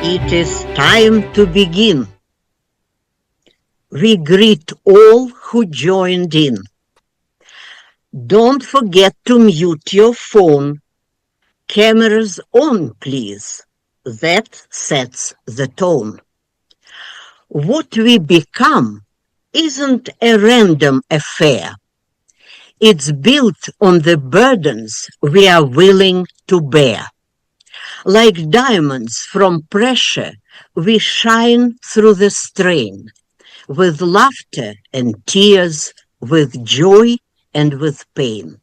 It is time to begin. We greet all who joined in. Don't forget to mute your phone. Cameras on, please. That sets the tone. What we become isn't a random affair. It's built on the burdens we are willing to bear. Like diamonds from pressure, we shine through the strain, with laughter and tears, with joy and with pain.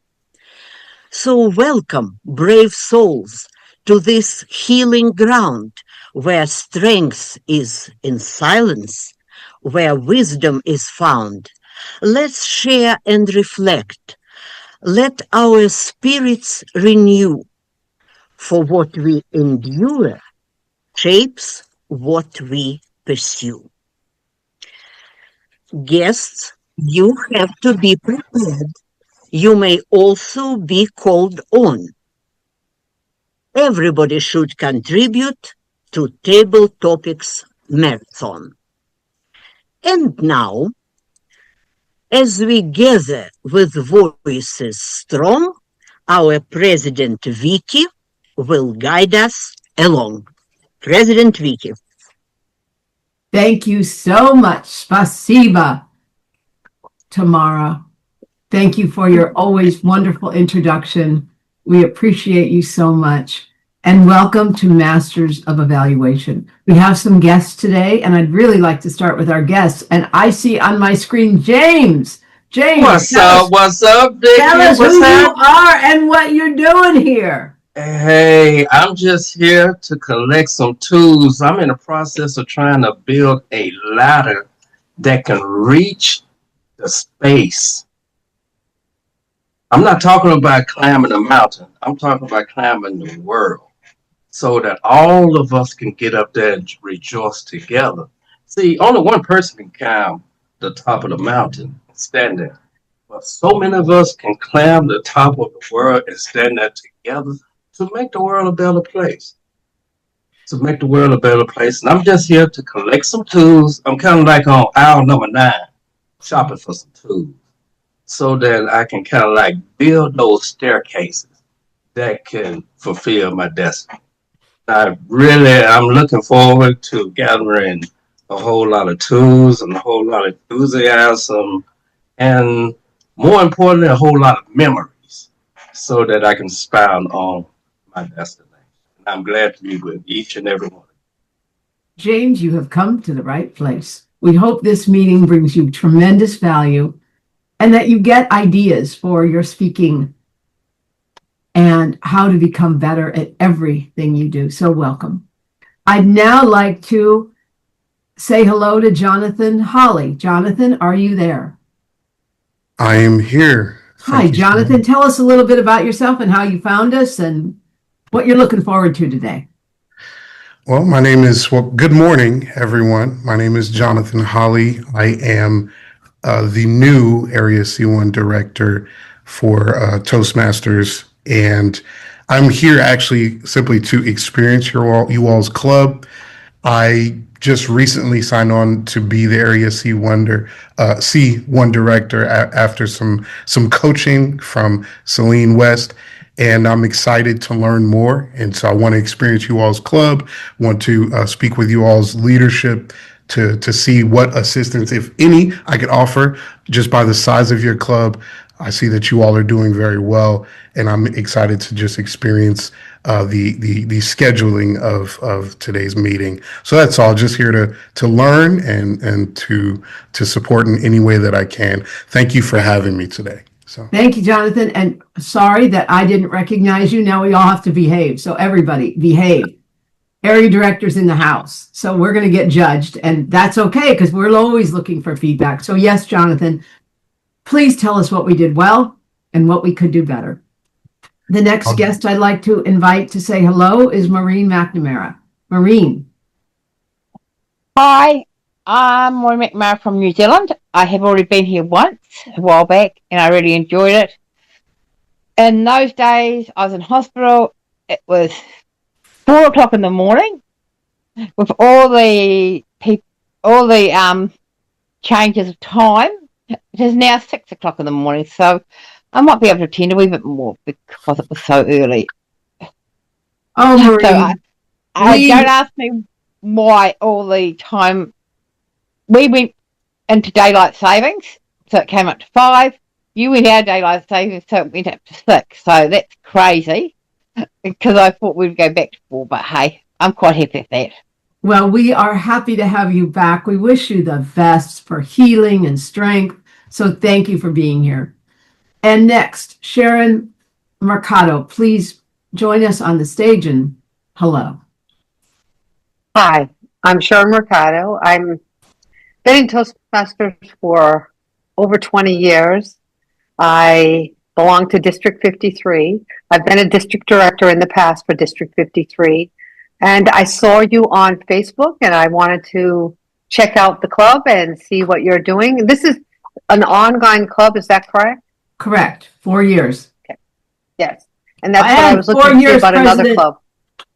So welcome, brave souls, to this healing ground, where strength is in silence, where wisdom is found. Let's share and reflect. Let our spirits renew, for what we endure shapes what we pursue. Guests, you have to be prepared. You may also be called on. Everybody should contribute to Table Topics Marathon. And now, as we gather with voices strong, our President Vicky will guide us along. President Vicky. Thank you so much. Spasiba, Tamara. Thank you for your always wonderful introduction. We appreciate you so much. And welcome to Masters of Evaluation. We have some guests today, and I'd really like to start with our guests. And I see on my screen James. James, what's up, Dickie? Tell us who you are and what you're doing here. Hey, I'm just here to collect some tools. I'm in the process of trying to build a ladder that can reach the space. I'm not talking about climbing a mountain. I'm talking about climbing the world so that all of us can get up there and rejoice together. See, only one person can climb the top of the mountain and stand there. But so many of us can climb the top of the world and stand there together to make the world a better place. To make the world a better place. And I'm just here to collect some tools. I'm kind of like on aisle number 9, shopping for some tools, so that I can kind of like build those staircases that can fulfill my destiny. I'm looking forward to gathering a whole lot of tools and a whole lot of enthusiasm, and more importantly, a whole lot of memories, so that I can expound on my destination. I'm glad to be with each and every one. James, you have come to the right place. We hope this meeting brings you tremendous value and that you get ideas for your speaking and how to become better at everything you do. So welcome. I'd now like to say hello to Jonathan Holly. Jonathan, are you there? I am here. Hi, Jonathan. Tell us a little bit about yourself and how you found us and what you're looking forward to today. Well, good morning, everyone. My name is Jonathan Holly. I am the new Area C1 director for Toastmasters, and I'm here actually simply to experience you all's club. I just recently signed on to be the Area C1 director after some coaching from Celine West, and I'm excited to learn more. And so I want to experience you all's club, want to speak with you all's leadership to see what assistance, if any, I could offer just by the size of your club. I see that you all are doing very well, and I'm excited to just experience the scheduling of today's meeting. So that's all. Just here to learn and to support in any way that I can. Thank you for having me today. So thank you, Jonathan. And sorry that I didn't recognize you. Now we all have to behave. So everybody behave. Area directors in the house. So we're going to get judged, and that's okay because we're always looking for feedback. So yes, Jonathan, please tell us what we did well and what we could do better. The next guest I'd like to invite to say hello is Maureen McNamara. Maureen. Hi, I'm Maureen McNamara from New Zealand. I have already been here once a while back, and I really enjoyed it. In those days, I was in hospital. It was 4 o'clock in the morning, with all the changes of time, it is now 6 o'clock in the morning, so I might be able to attend a wee bit more because it was so early. Oh, So Maureen, don't ask me why all the time we went into daylight savings, so it came up to 5. You went out of daylight savings, so it went up to 6. So that's crazy because I thought we'd go back to 4, but hey, I'm quite happy with that. well, we are happy to have you back. We wish you the best for healing and strength. So thank you for being here. And next, Sharon Mercado, please join us on the stage and hello. Hi, I'm Sharon Mercado. I'm been in Toastmasters for over 20 years. I belong to District 53. I've been a district director in the past for District 53. And I saw you on Facebook and I wanted to check out the club and see what you're doing. This is an ongoing club, is that correct? Correct. 4 years. Okay. Yes. And that's what I was looking to see about another club.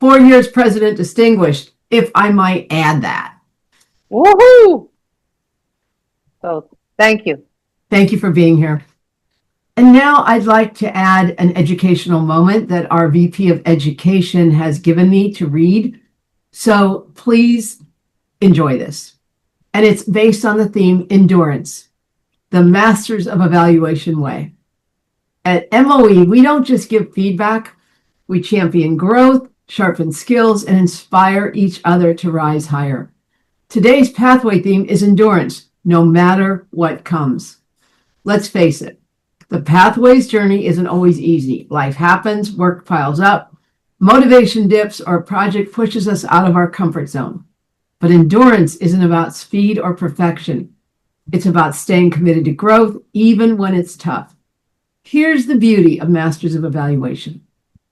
4 years President Distinguished, if I might add that. Woohoo! So thank you. Thank you for being here. And now I'd like to add an educational moment that our VP of Education has given me to read. So please enjoy this. And it's based on the theme Endurance, the Masters of Evaluation way. At MoE, we don't just give feedback, we champion growth, sharpen skills, and inspire each other to rise higher. Today's pathway theme is endurance, no matter what comes. Let's face it, the pathways journey isn't always easy. Life happens, work piles up, motivation dips, or a project pushes us out of our comfort zone. But endurance isn't about speed or perfection. It's about staying committed to growth, even when it's tough. Here's the beauty of Masters of Evaluation.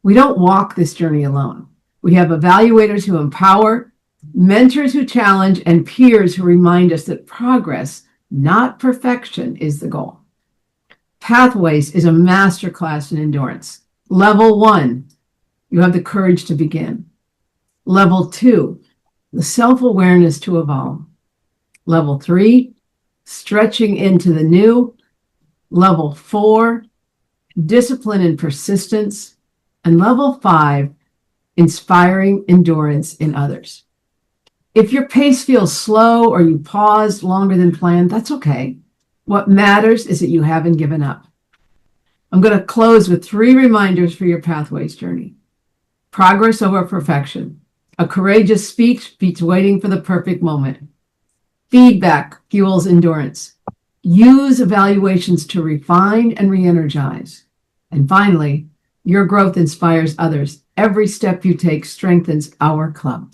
We don't walk this journey alone. We have evaluators who empower, mentors who challenge, and peers who remind us that progress, not perfection, is the goal. Pathways is a masterclass in endurance. Level 1, you have the courage to begin. Level 2, the self-awareness to evolve. Level 3, stretching into the new. Level 4, discipline and persistence. And level 5, inspiring endurance in others. If your pace feels slow or you paused longer than planned, that's okay. What matters is that you haven't given up. I'm going to close with 3 reminders for your Pathways journey. Progress over perfection. A courageous speech beats waiting for the perfect moment. Feedback fuels endurance. Use evaluations to refine and re-energize. And finally, your growth inspires others. Every step you take strengthens our club.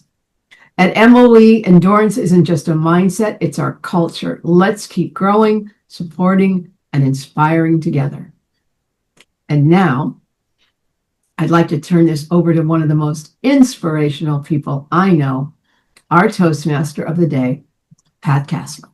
At MoE, endurance isn't just a mindset, it's our culture. Let's keep growing, supporting, and inspiring together. And now, I'd like to turn this over to one of the most inspirational people I know, our Toastmaster of the day, Pat Caslin.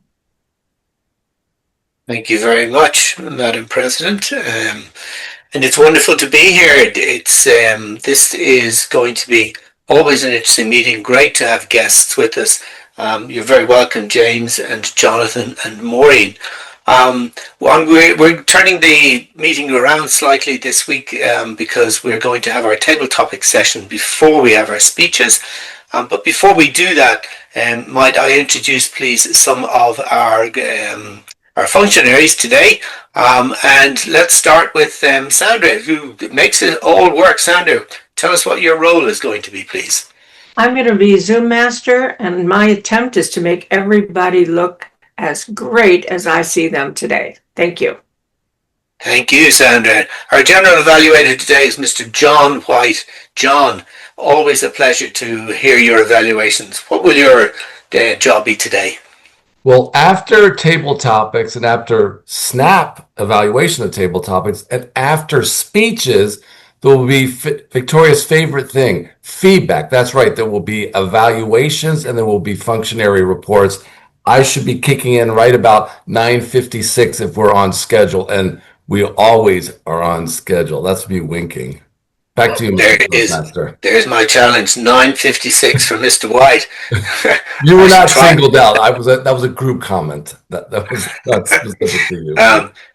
Thank you very much, Madam President. And it's wonderful to be here. This is going to be always an interesting meeting. Great to have guests with us. You're very welcome, James and Jonathan and Maureen. We're turning the meeting around slightly this week because we're going to have our table topic session before we have our speeches. But before we do that, might I introduce, please, some of our functionaries today. And let's start with Sandra, who makes it all work. Sandra, tell us what your role is going to be, please. I'm going to be Zoom Master, and my attempt is to make everybody look as great as I see them today. Thank you. Thank you, Sandra. Our general evaluator today is Mr. John White. John, always a pleasure to hear your evaluations. What will your job be today? Well, after table topics and after SNAP evaluation of table topics and after speeches, there will be Victoria's favorite thing, feedback. That's right. There will be evaluations and there will be functionary reports. I should be kicking in right about 9:56 if we're on schedule, and we always are on schedule. That's me winking. Back to you, Mr. Toastmaster. There's my challenge, 9:56 for Mr. White. You were not singled out. That was a group comment. That was not specific to you.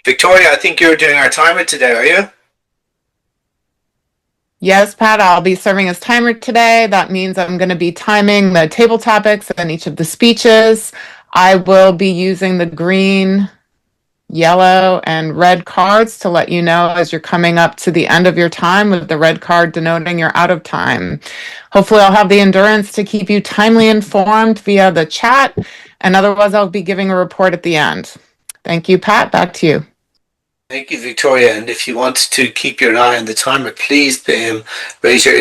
Victoria, I think you're doing our timer today, are you? Yes, Pat, I'll be serving as timer today. That means I'm going to be timing the table topics and each of the speeches. I will be using the green, yellow, and red cards to let you know as you're coming up to the end of your time, with the red card denoting you're out of time. Hopefully I'll have the endurance to keep you timely informed via the chat, and otherwise I'll be giving a report at the end. Thank you, Pat. Back to you. Thank you, Victoria. And if you want to keep your eye on the timer, please raise your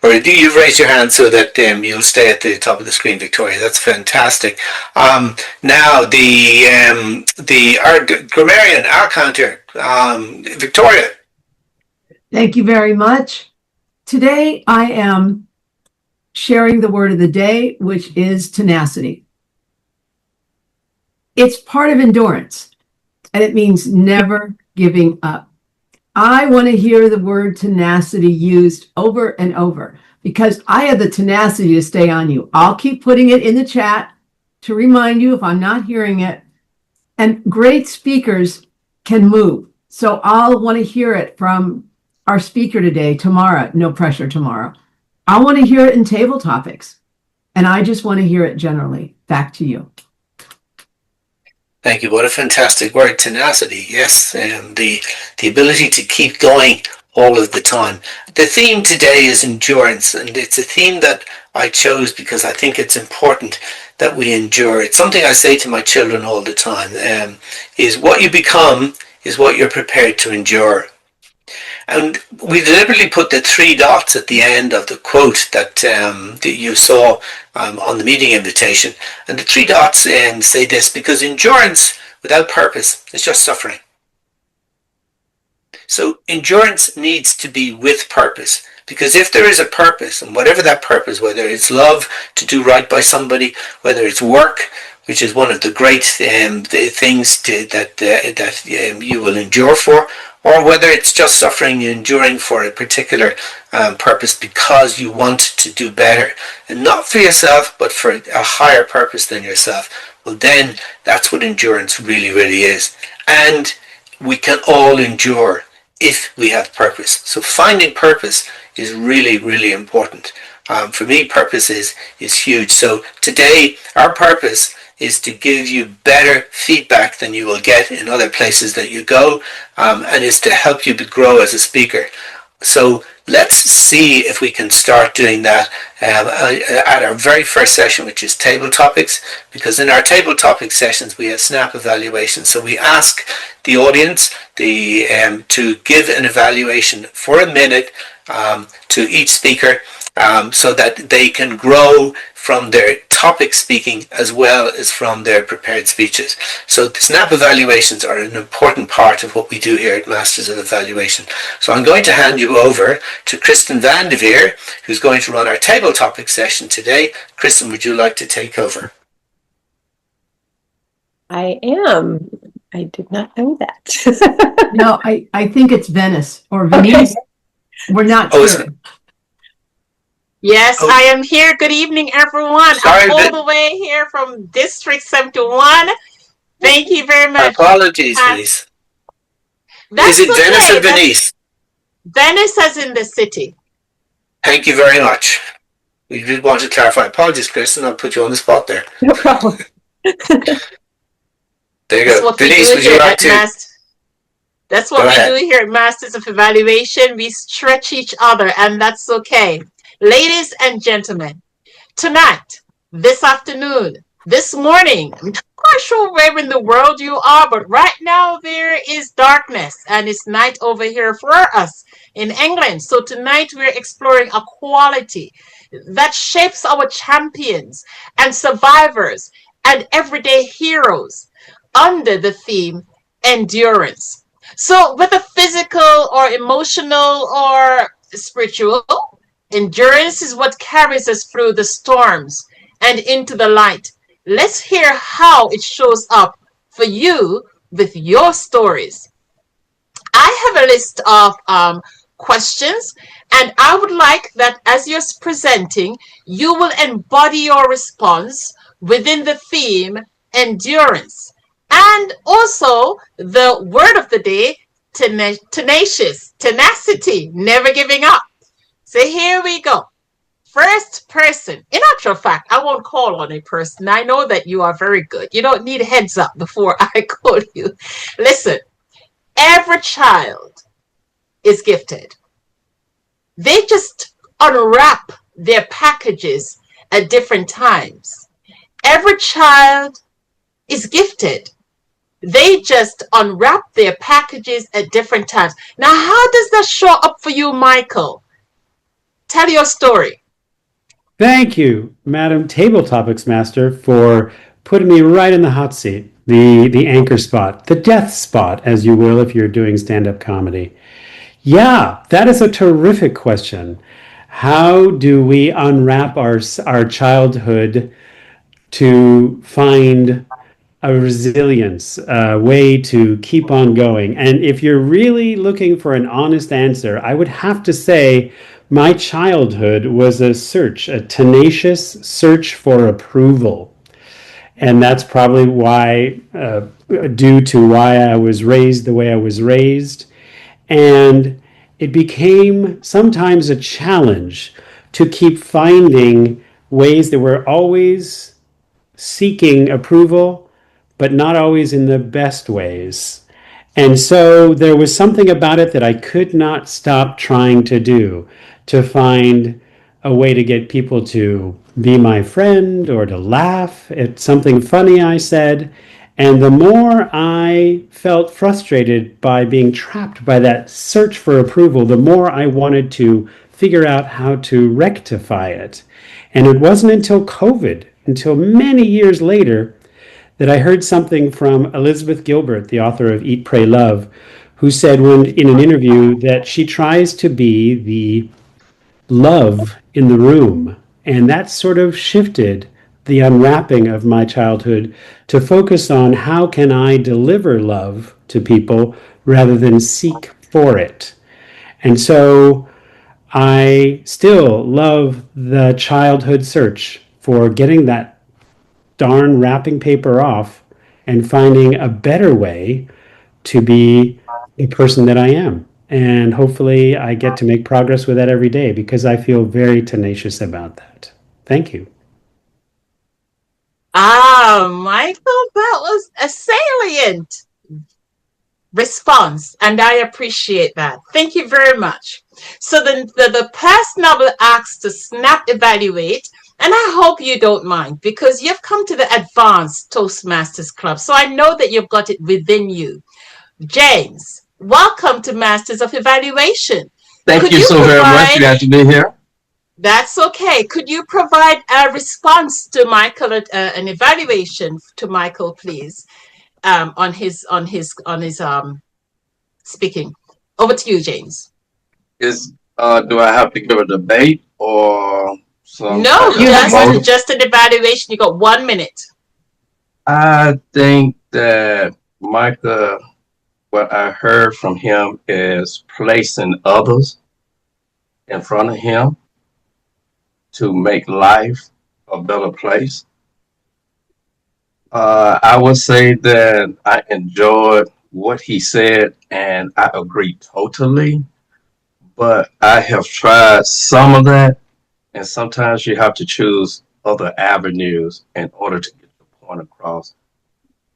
or do you raise your hand so that you'll stay at the top of the screen, Victoria. That's fantastic. Now our grammarian, our counter, Victoria. Thank you very much. Today I am sharing the word of the day, which is tenacity. It's part of endurance. And it means never giving up. I want to hear the word tenacity used over and over, because I have the tenacity to stay on you. I'll keep putting it in the chat to remind you if I'm not hearing it. And great speakers can move. So I'll want to hear it from our speaker today, Tamara. No pressure, Tamara. I want to hear it in table topics. And I just want to hear it generally. Back to you. Thank you. What a fantastic word, tenacity. Yes, and the ability to keep going all of the time. The theme today is endurance, and it's a theme that I chose because I think it's important that we endure. It's something I say to my children all the time, is what you become is what you're prepared to endure. And we deliberately put the 3 dots at the end of the quote that you saw on the meeting invitation. And the 3 dots say this: because endurance without purpose is just suffering. So endurance needs to be with purpose, because if there is a purpose, and whatever that purpose, whether it's love to do right by somebody, whether it's work, which is one of the great things that you will endure for, or whether it's just suffering and enduring for a particular purpose because you want to do better, and not for yourself, but for a higher purpose than yourself, well then that's what endurance really, really is. And we can all endure if we have purpose. So finding purpose is really, really important. For me, purpose is huge. So today, our purpose is to give you better feedback than you will get in other places that you go, and is to help you grow as a speaker. So let's see if we can start doing that at our very first session, which is table topics, because in our table topic sessions we have snap evaluations. So we ask the audience to give an evaluation for a minute to each speaker, so that they can grow from their topic speaking as well as from their prepared speeches. So the snap evaluations are an important part of what we do here at Masters of Evaluation. So I'm going to hand you over to Kristen Van de Veer, who's going to run our table topic session today. Kristen, would you like to take over? I am. I did not know that. No, I think it's Venice or Venice. Okay. We're not sure. Yes, I am here. Good evening, everyone. I'm all the way here from District 71. Thank you very much. Apologies, please. Is it Venice or Venice? Venice as in the city. Thank you very much. We did want to clarify. Apologies, Kristen. I'll put you on the spot there. No problem. There you go. Venice, would you like to? That's what we do here at Masters of Evaluation. We stretch each other, and that's okay. Ladies and gentlemen, tonight, this afternoon, this morning, I'm not quite sure where in the world you are, but right now there is darkness and it's night over here for us in England. So tonight we're exploring a quality that shapes our champions and survivors and everyday heroes under the theme endurance. So whether physical or emotional or spiritual, endurance is what carries us through the storms and into the light. Let's hear how it shows up for you with your stories. I have a list of questions, and I would like that as you're presenting, you will embody your response within the theme endurance. And also the word of the day, tenacious, tenacity, never giving up. So here we go. First person. In actual fact, I won't call on a person. I know that you are very good. You don't need a heads up before I call you. Listen, every child is gifted. They just unwrap their packages at different times. Every child is gifted. They just unwrap their packages at different times. Now, how does that show up for you, Michael? Tell your story. Thank you, Madam Table Topics Master, for putting me right in the hot seat, the anchor spot, the death spot, as you will if you're doing stand-up comedy. Yeah, that is a terrific question. How do we unwrap our childhood to find a resilience, a way to keep on going? And if you're really looking for an honest answer, I would have to say my childhood was a search, a tenacious search for approval. And that's probably why, due to why I was raised the way I was raised. And it became sometimes a challenge to keep finding ways that were always seeking approval, but not always in the best ways. And so there was something about it that I could not stop trying to do, to find a way to get people to be my friend or to laugh at something funny I said. And the more I felt frustrated by being trapped by that search for approval, the more I wanted to figure out how to rectify it. And it wasn't until COVID, until many years later, that I heard something from Elizabeth Gilbert, the author of Eat, Pray, Love, who said in an interview that she tries to be the love in the room. And that sort of shifted the unwrapping of my childhood to focus on how can I deliver love to people rather than seek for it. And so I still love the childhood search for getting that darn wrapping paper off and finding a better way to be the person that I am. And hopefully I get to make progress with that every day because I feel very tenacious about that. Thank you. Michael, that was a salient response, and I appreciate that. Thank you very much. So the person I will ask to snap evaluate, and I hope you don't mind because you've come to the Advanced Toastmasters Club, so I know that you've got it within you. James, welcome to Masters of Evaluation. Thank you so very much. Glad to be here. That's okay. Could you provide a response to Michael, an evaluation to Michael, please, on his speaking? Over to you, James. Do I have to give a debate or some? No, just an evaluation. You got 1 minute. I think that Michael, what I heard from him is placing others in front of him to make life a better place. I would say that I enjoyed what he said and I agree totally, but I have tried some of that, and sometimes you have to choose other avenues in order to get the point across,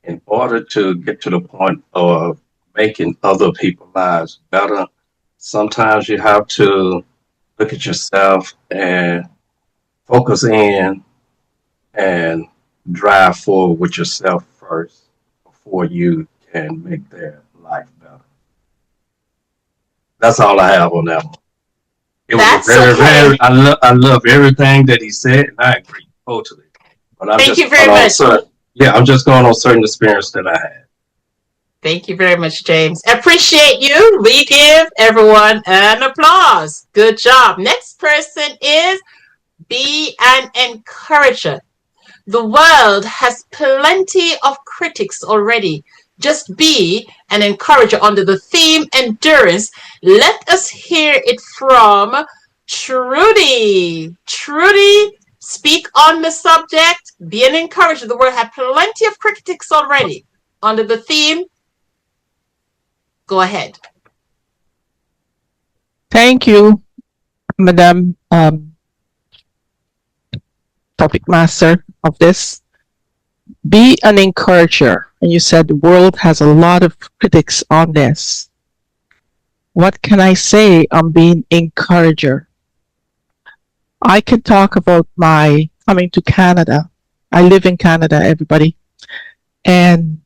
in order to get to the point of making other people's lives better. Sometimes you have to look at yourself and focus in and drive forward with yourself first before you can make their life better. That's all I have on that one. It was very, I love everything that he said, and I agree totally. But Thank you very much. I'm just going on certain experience that I had. Thank you very much, James. Appreciate you. We give everyone an applause. Good job. Next person is be an encourager. The world has plenty of critics already. just be an encourager under the theme endurance. Let us hear it from Trudy. Trudy, speak on the subject. Be an encourager. The world had plenty of critics already under the theme. Go ahead. Thank you, Madam Topic Master of this. Be an encourager. And you said the world has a lot of critics on this. What can I say on being encourager? I can talk about my coming to Canada. I live in Canada, everybody. And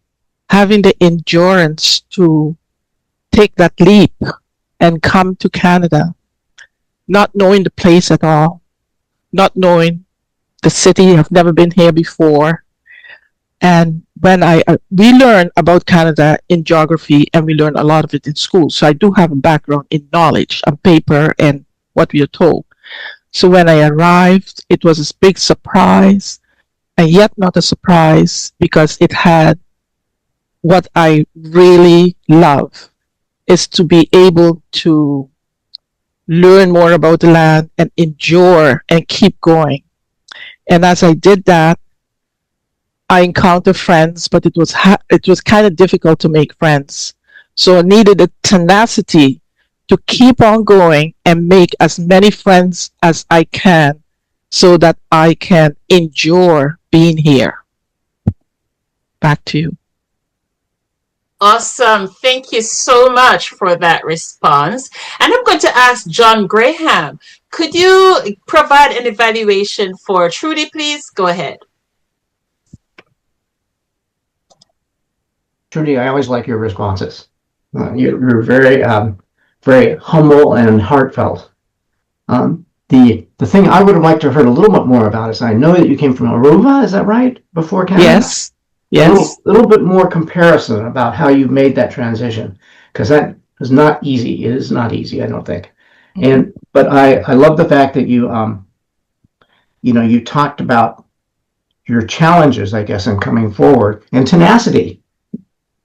having the endurance to take that leap and come to Canada, not knowing the place at all, not knowing the city. I've never been here before. And when we learn about Canada in geography, and we learn a lot of it in school. So I do have a background in knowledge on paper and what we are told. So when I arrived, it was a big surprise, and yet not a surprise, because it had what I really love, is to be able to learn more about the land and endure and keep going. And as I did that, I encountered friends, but it was kind of difficult to make friends. So I needed a tenacity to keep on going and make as many friends as I can so that I can endure being here. Back to you. Awesome. Thank you so much for that response. And I'm going to ask John Graham, could you provide an evaluation for Trudy, please? Go ahead. Trudy, I always like your responses. You're very, very humble and heartfelt. The thing I would have liked to have heard a little bit more about is I know that you came from Aruba, is that right? Before Canada? Yes. Yes. A little bit more comparison about how you made that transition, because that is not easy. It is not easy, I don't think. But I love the fact that you you talked about your challenges, I guess, in coming forward, and tenacity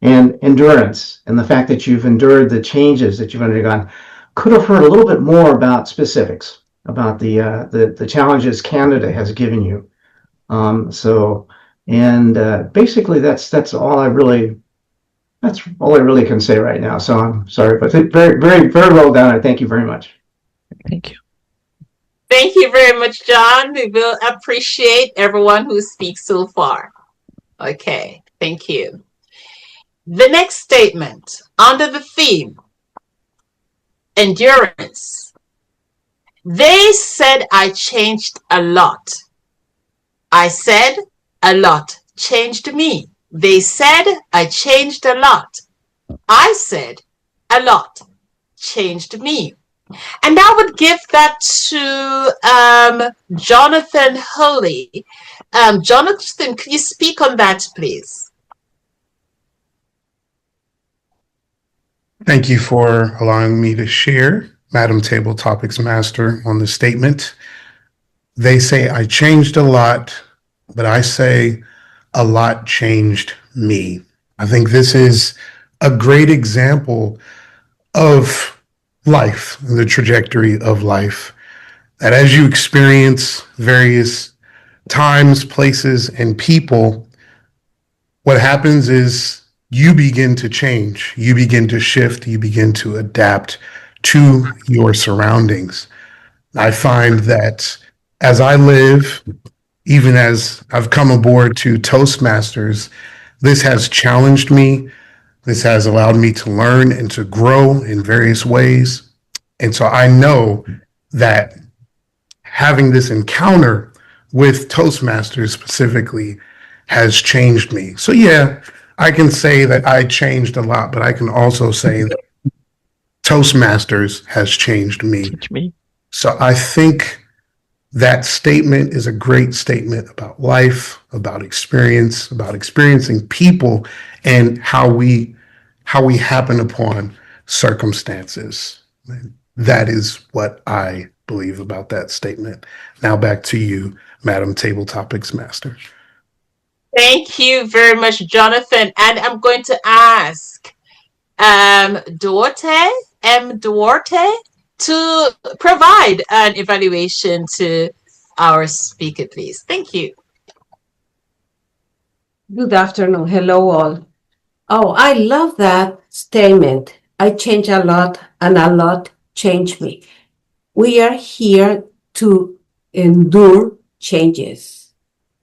and endurance, and the fact that you've endured the changes that you've undergone. Could have heard a little bit more about specifics about the challenges Canada has given you. Basically that's all I really can say right now. So I'm sorry, but very, very, very well done. I thank you very much. Thank you. Thank you very much, John. We will appreciate everyone who speaks so far. Okay, thank you. The next statement under the theme, endurance. They said I changed a lot. I said a lot changed me. They said I changed a lot. I said a lot changed me. And I would give that to Jonathan Holley. Jonathan, can you speak on that, please? Thank you for allowing me to share, Madam Table Topics Master, on the statement. They say I changed a lot, but I say a lot changed me. I think this is a great example of life, the trajectory of life, that as you experience various times, places, and people, what happens is you begin to change, you begin to shift, you begin to adapt to your surroundings. I find that as I live, even as I've come aboard to Toastmasters, this has challenged me. This has allowed me to learn and to grow in various ways. And so I know that having this encounter with Toastmasters specifically has changed me. So yeah, I can say that I changed a lot, but I can also say that Toastmasters has changed me. So I think that statement is a great statement about life, about experience, about experiencing people, and how we happen upon circumstances. That is what I believe about that statement. Now back to you, Madam Table Topics Master. Thank you very much, Jonathan. And I'm going to ask Duarte, to provide an evaluation to our speaker, please. Thank you. Good afternoon. Hello, all. Oh, I love that statement. I change a lot, and a lot change me. We are here to endure changes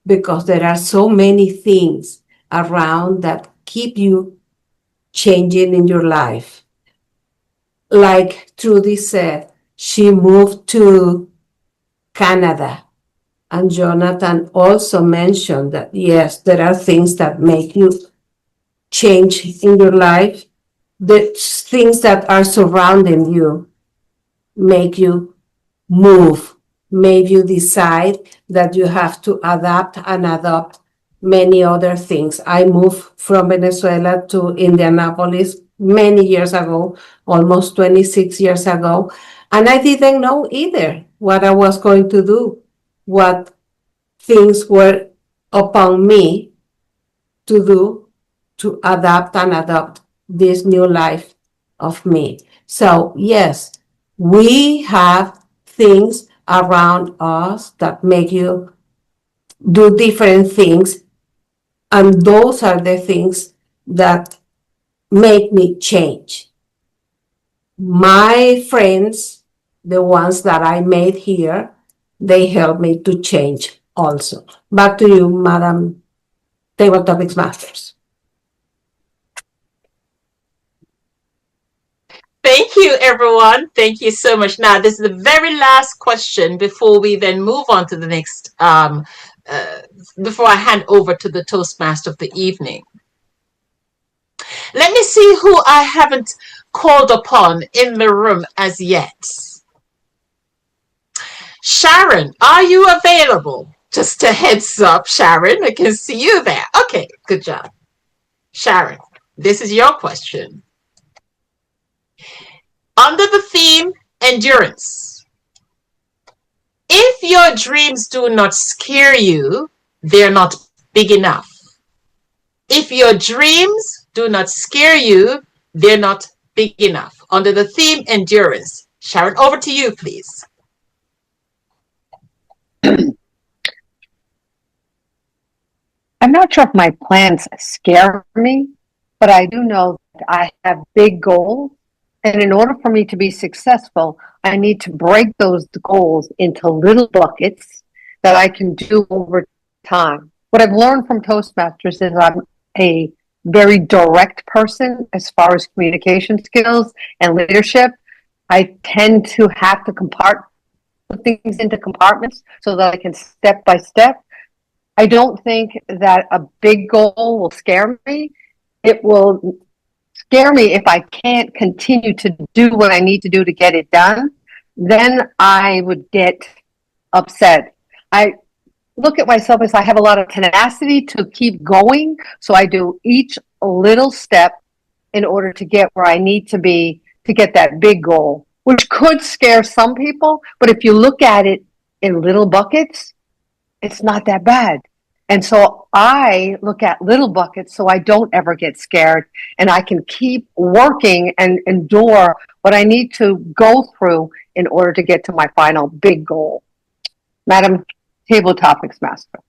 because there are so many things around that keep you changing in your life. Like Trudy said, she moved to Canada. And Jonathan also mentioned that, yes, there are things that make you change in your life. The things that are surrounding you make you move, make you decide that you have to adapt and adopt many other things. I moved from Venezuela to Indianapolis many years ago, almost 26 years ago, and I didn't know either what I was going to do, what things were upon me to do to adapt and adopt this new life of me. So yes, we have things around us that make you do different things, and those are the things that make me change. My friends, the ones that I made here, they help me to change also. Back to you, Madam Table Topics Masters. Thank you, everyone. Thank you so much. Now, this is the very last question before we then move on to the next, before I hand over to the Toastmaster of the evening. Let me see who I haven't called upon in the room as yet. Sharon, are you available? Just a heads up, Sharon. I can see you there. Okay, good job. Sharon, this is your question. Under the theme, endurance. If your dreams do not scare you, they're not big enough. If your dreams do not scare you, they're not big enough. Under the theme, endurance. Sharon, over to you, please. I'm not sure if my plans scare me, but I do know that I have big goals. And in order for me to be successful, I need to break those goals into little buckets that I can do over time. What I've learned from Toastmasters is I'm a very direct person as far as communication skills and leadership. I tend to have to put things into compartments so that I can step by step. I don't think that a big goal will scare me. It will scare me if I can't continue to do what I need to do to get it done. Then I would get upset. I look at myself as I have a lot of tenacity to keep going. So I do each little step in order to get where I need to be to get that big goal, which could scare some people. But if you look at it in little buckets, it's not that bad. And so I look at little buckets so I don't ever get scared, and I can keep working and endure what I need to go through in order to get to my final big goal. Madam Table Topics Master.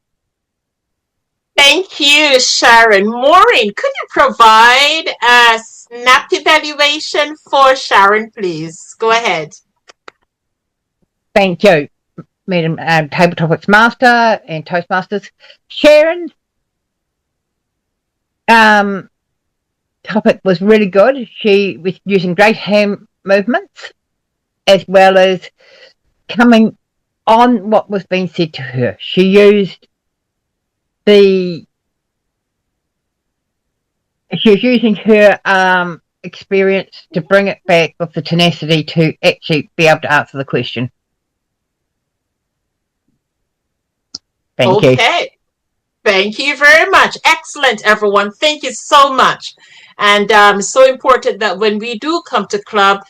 Thank you, Sharon. Maureen, could you provide a snap evaluation for Sharon, please? Go ahead. Thank you, Madam Table Topics Master and Toastmasters. Sharon, topic was really good. She was using great hand movements as well as coming on what was being said to her. She used she was using her experience to bring it back with the tenacity to actually be able to answer the question. Thank you. Okay. Thank you very much. Excellent, everyone. Thank you so much. And so important that when we do come to club,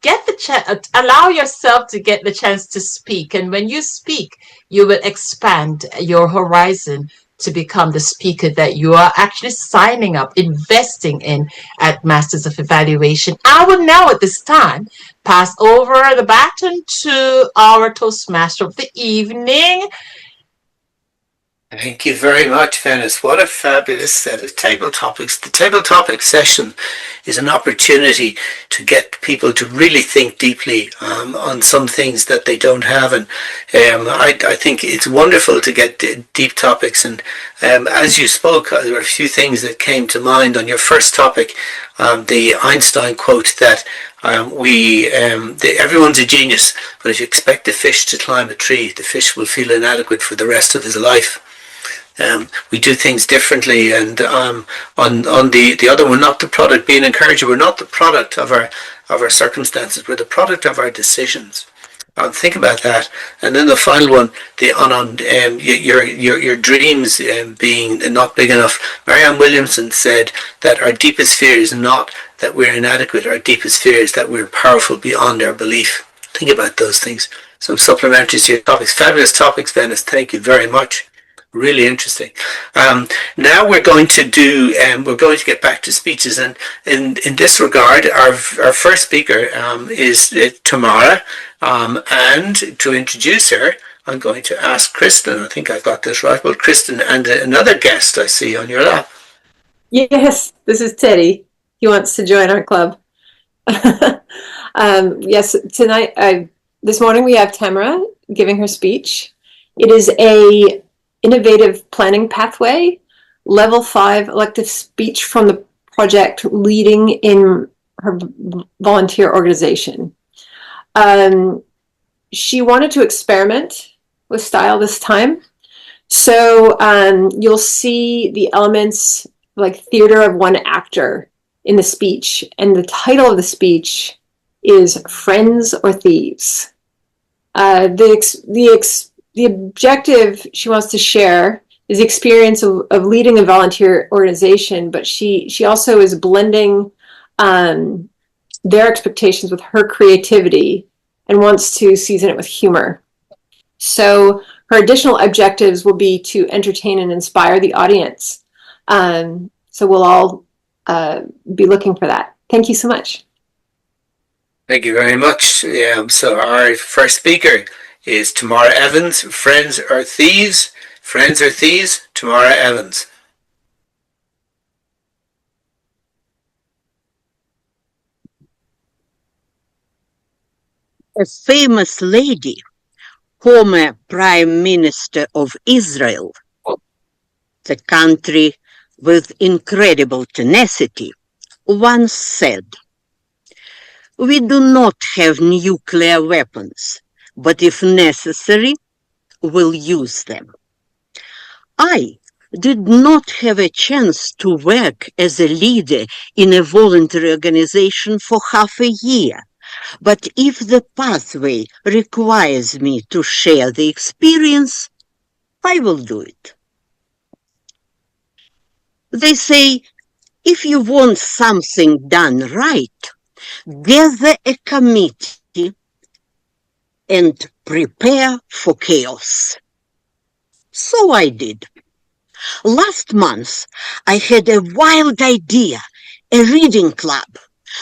get the chance, allow yourself to get the chance to speak. And when you speak, you will expand your horizon to become the speaker that you are actually signing up, investing in at Masters of Evaluation. I will now at this time pass over the baton to our Toastmaster of the evening. Thank you very much, Venice. What a fabulous set of table topics. The table topic session is an opportunity to get people to really think deeply on some things that they don't have. And I think it's wonderful to get deep topics. And as you spoke, there were a few things that came to mind on your first topic. The Einstein quote that everyone's a genius, but if you expect a fish to climb a tree, the fish will feel inadequate for the rest of his life. We do things differently, and on the other, we're not the product. Being encourager, we're not the product of our circumstances. We're the product of our decisions. Think about that. And then the final one, your dreams being not big enough. Marianne Williamson said that our deepest fear is not that we're inadequate. Our deepest fear is that we're powerful beyond our belief. Think about those things. Some supplementary to your topics. Fabulous topics, Venice. Thank you very much. Really interesting. Now we're going to get back to speeches, and in this regard, our first speaker is Tamara, and to introduce her, I'm going to ask Kristen. I think I got this right. Well, Kristen and another guest I see on your lap. Yes, this is Teddy. He wants to join our club. Yes, this morning we have Tamara giving her speech. It is a innovative planning pathway, level 5 elective speech from the project leading in her volunteer organization. She wanted to experiment with style this time. So you'll see the elements like theater of one actor in the speech. And the title of the speech is Friends or Thieves. The objective she wants to share is the experience of leading a volunteer organization, but she also is blending their expectations with her creativity and wants to season it with humor. So her additional objectives will be to entertain and inspire the audience. So we'll all be looking for that. Thank you so much. Thank you very much. So our first speaker is Tamara Evans, Friends or Thieves? Friends or Thieves? Tamara Evans. A famous lady, former Prime Minister of Israel, the country with incredible tenacity, once said, "We do not have nuclear weapons, but if necessary, we'll use them." I did not have a chance to work as a leader in a voluntary organization for half a year, but if the pathway requires me to share the experience, I will do it. They say, if you want something done right, gather a committee and prepare for chaos. So I did. Last month, I had a wild idea, a reading club.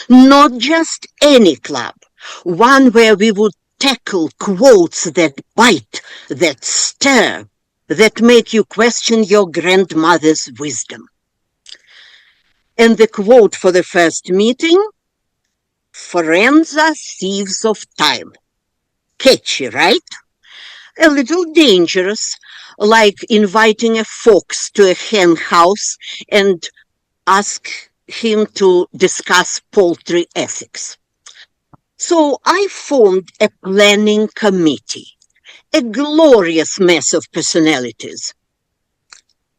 Not just any club, one where we would tackle quotes that bite, that stir, that make you question your grandmother's wisdom. And the quote for the first meeting, "Friends are thieves of time." Catchy, right? A little dangerous, like inviting a fox to a hen house and ask him to discuss poultry ethics. So I formed a planning committee, a glorious mess of personalities.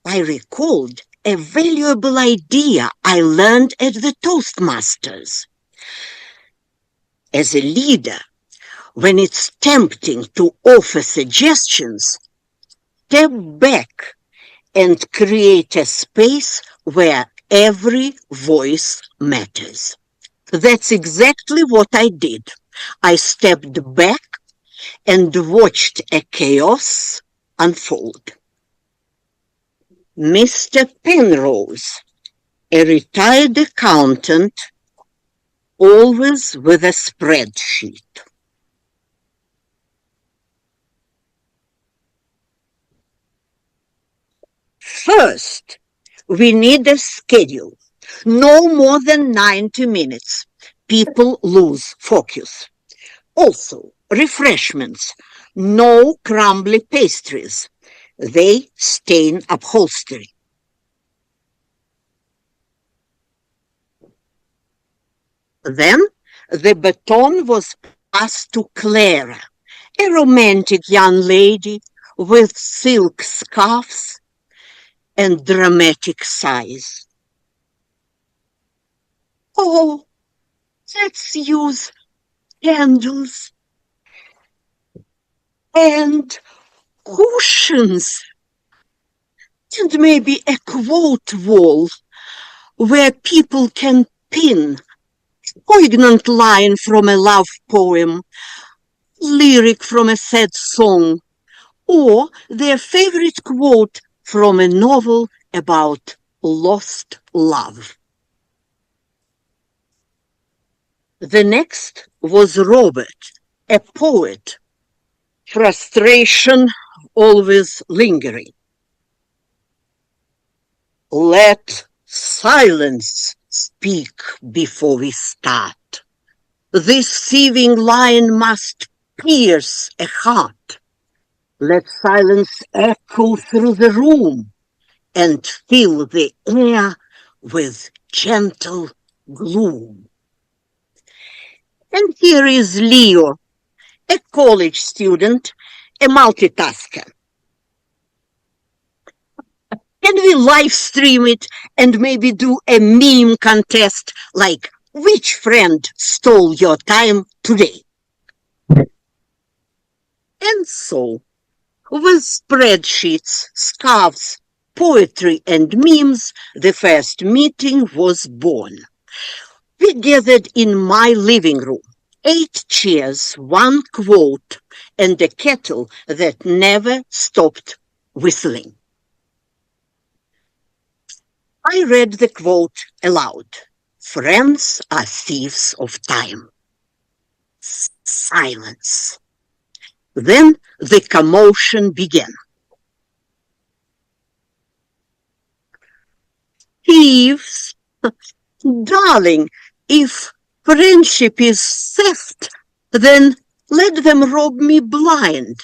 I recalled a valuable idea I learned at the Toastmasters. As a leader, when it's tempting to offer suggestions, step back and create a space where every voice matters. That's exactly what I did. I stepped back and watched a chaos unfold. Mr. Penrose, a retired accountant, always with a spreadsheet. First, we need a schedule. No more than 90 minutes. People lose focus. Also, refreshments. No crumbly pastries. They stain upholstery. Then the baton was passed to Clara, a romantic young lady with silk scarves and dramatic sighs. Oh, let's use candles and cushions and maybe a quote wall where people can pin poignant line from a love poem, lyric from a sad song, or their favorite quote from a novel about lost love. The next was Robert, a poet, frustration always lingering. Let silence speak before we start. This sieving line must pierce a heart. Let silence echo through the room and fill the air with gentle gloom. And here is Leo, a college student, a multitasker. Can we live stream it and maybe do a meme contest like which friend stole your time today? And so, with spreadsheets, scarves, poetry, and memes, the first meeting was born. We gathered in my living room, 8 chairs, 1 quote, and a kettle that never stopped whistling. I read the quote aloud. Friends are thieves of time. Silence. Then the commotion began. Thieves? Darling, if friendship is theft, then let them rob me blind.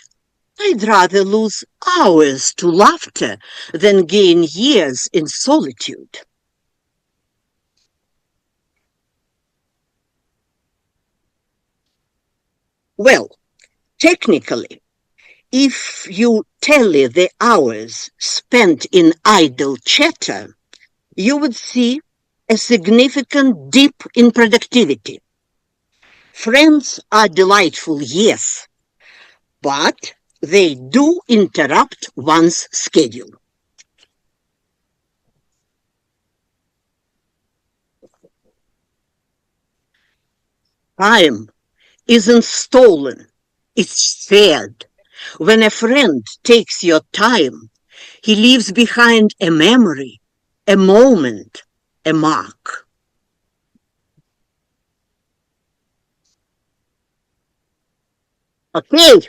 I'd rather lose hours to laughter than gain years in solitude. Well, technically, if you tally the hours spent in idle chatter, you would see a significant dip in productivity. Friends are delightful, yes, but they do interrupt one's schedule. Time isn't stolen, it's shared. When a friend takes your time, he leaves behind a memory, a moment, a mark. Okay,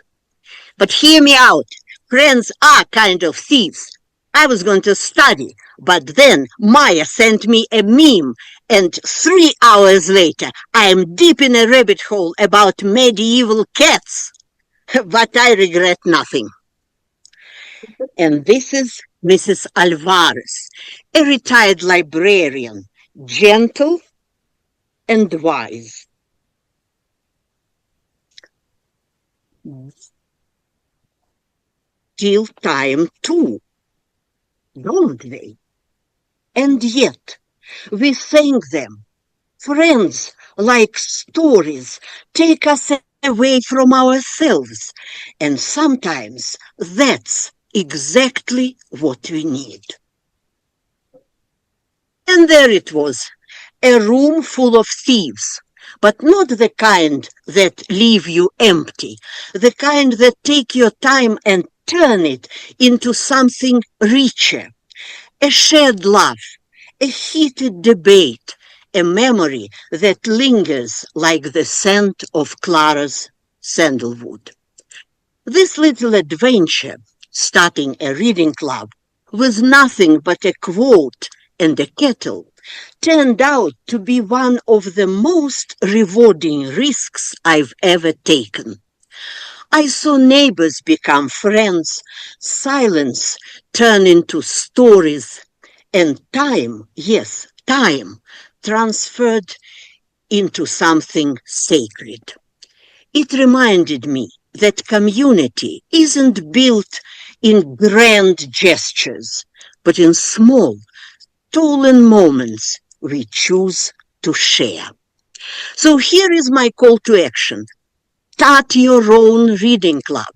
but hear me out. Friends are kind of thieves. I was going to study, but then Maya sent me a meme, and 3 hours later, I am deep in a rabbit hole about medieval cats. But I regret nothing. And this is Mrs. Alvarez, a retired librarian, gentle and wise. Steal time too, don't they? And yet, we thank them. Friends, like stories, take us away from ourselves, and sometimes that's exactly what we need. And there it was, a room full of thieves, but not the kind that leave you empty, the kind that take your time and turn it into something richer. A shared laugh, a heated debate, a memory that lingers like the scent of Clara's sandalwood. This little adventure, starting a reading club with nothing but a quote and a kettle, turned out to be one of the most rewarding risks I've ever taken. I saw neighbors become friends, silence turn into stories, and time, yes, time, transferred into something sacred. It reminded me that community isn't built in grand gestures, but in small, stolen moments we choose to share. So here is my call to action. Start your own reading club.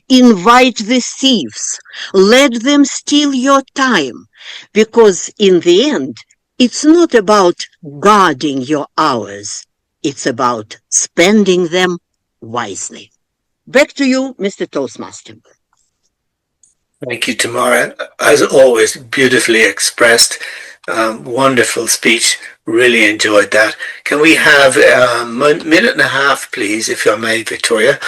Invite the thieves. Let them steal your time. Because in the end, it's not about guarding your hours. It's about spending them wisely. Back to you, Mr. Toastmaster. Thank you, Tamara. As always, beautifully expressed. Wonderful speech. Really enjoyed that. Can we have a minute and a half, please, if I may, Victoria,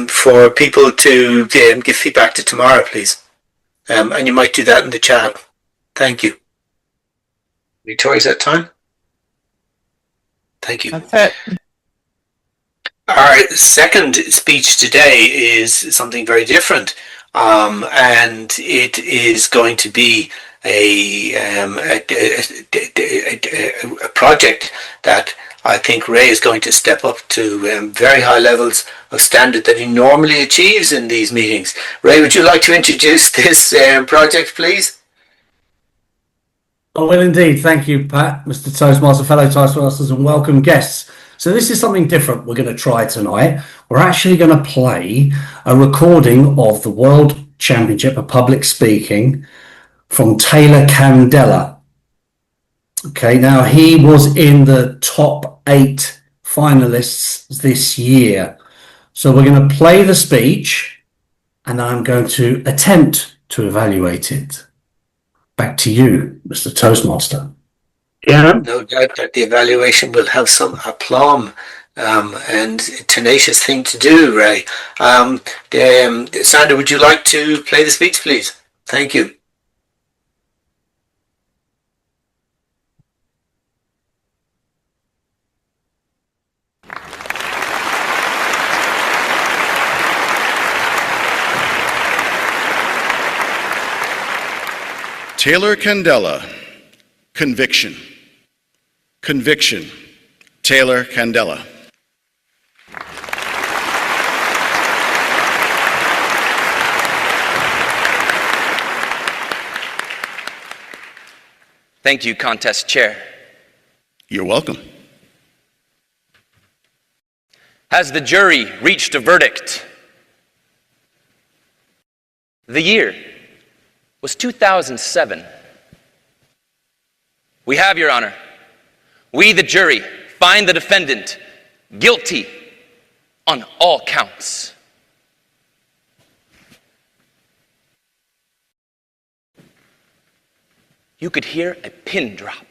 for people to give feedback to Tamara, please. And you might do that in the chat. Thank you. Victoria, is that time? Thank you. That's it. Our second speech today is something very different, and it is going to be a project that I think Ray is going to step up to very high levels of standard that he normally achieves in these meetings. Ray, would you like to introduce this project, please? I will indeed. Thank you, Pat, Mr. Toastmaster, fellow Toastmasters, and welcome guests. So this is something different we're going to try tonight. We're actually going to play a recording of the World Championship of Public Speaking from Taylor Candela. Okay, now he was in the top 8 finalists this year. So we're going to play the speech and I'm going to attempt to evaluate it. Back to you, Mr. Toastmaster. Yeah. No doubt that the evaluation will have some aplomb and tenacious thing to do, Ray. Sandra, would you like to play the speech, please? Thank you. Taylor Candela, conviction. Conviction, Taylor Candela. Thank you, contest chair. You're welcome. Has the jury reached a verdict? The year was 2007. We have, Your Honor. We, the jury, find the defendant guilty on all counts. You could hear a pin drop.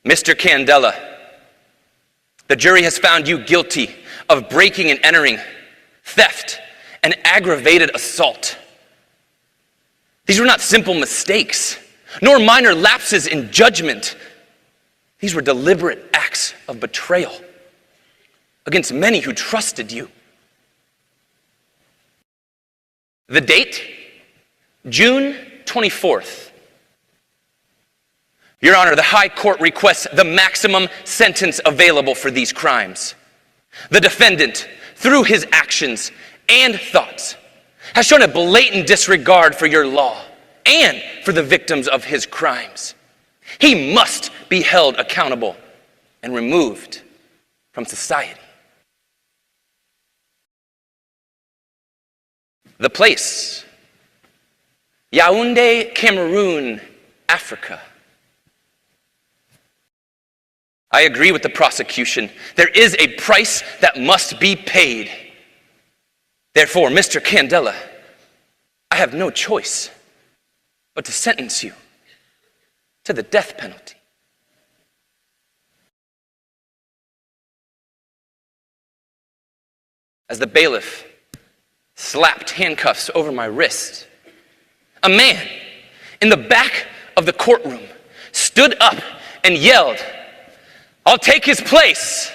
Mr. Candela, the jury has found you guilty of breaking and entering, theft, and aggravated assault. These were not simple mistakes, nor minor lapses in judgment. These were deliberate acts of betrayal against many who trusted you. The date? June 24th. Your Honor, the High Court requests the maximum sentence available for these crimes. The defendant, through his actions and thoughts, has shown a blatant disregard for your law and for the victims of his crimes. He must be held accountable and removed from society. The place, Yaoundé, Cameroon, Africa. I agree with the prosecution. There is a price that must be paid. Therefore, Mr. Candela, I have no choice but to sentence you to the death penalty. As the bailiff slapped handcuffs over my wrist, a man in the back of the courtroom stood up and yelled, "I'll take his place."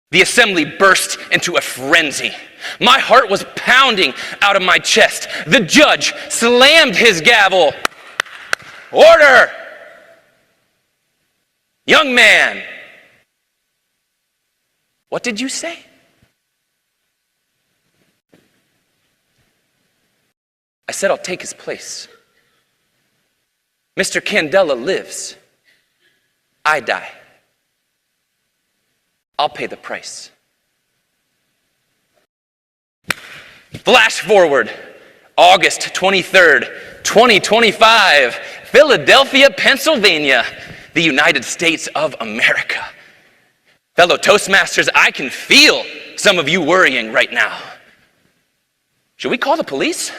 The assembly burst into a frenzy. My heart was pounding out of my chest. The judge slammed his gavel. "Order! Young man, what did you say?" I said, "I'll take his place. Mr. Candela lives. I die. I'll pay the price." Flash forward, August 23rd, 2025, Philadelphia, Pennsylvania, the United States of America. Fellow Toastmasters, I can feel some of you worrying right now. Should we call the police?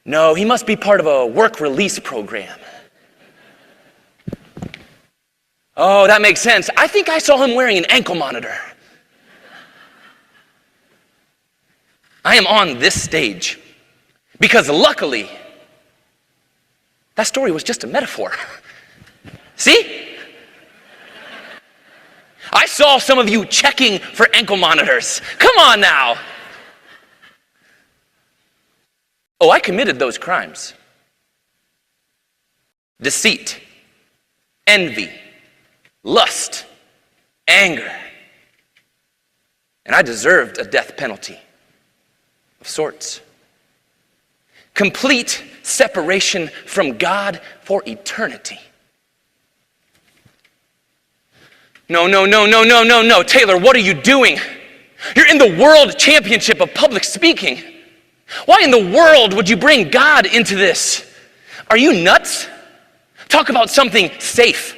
No, he must be part of a work release program. Oh, that makes sense. I think I saw him wearing an ankle monitor. I am on this stage because luckily, that story was just a metaphor. See? I saw some of you checking for ankle monitors. Come on now. Oh, I committed those crimes. Deceit, envy, lust, anger. And I deserved a death penalty of sorts. Complete separation from God for eternity. No. Taylor, what are you doing? You're in the world championship of public speaking. Why in the world would you bring God into this? Are you nuts? Talk about something safe.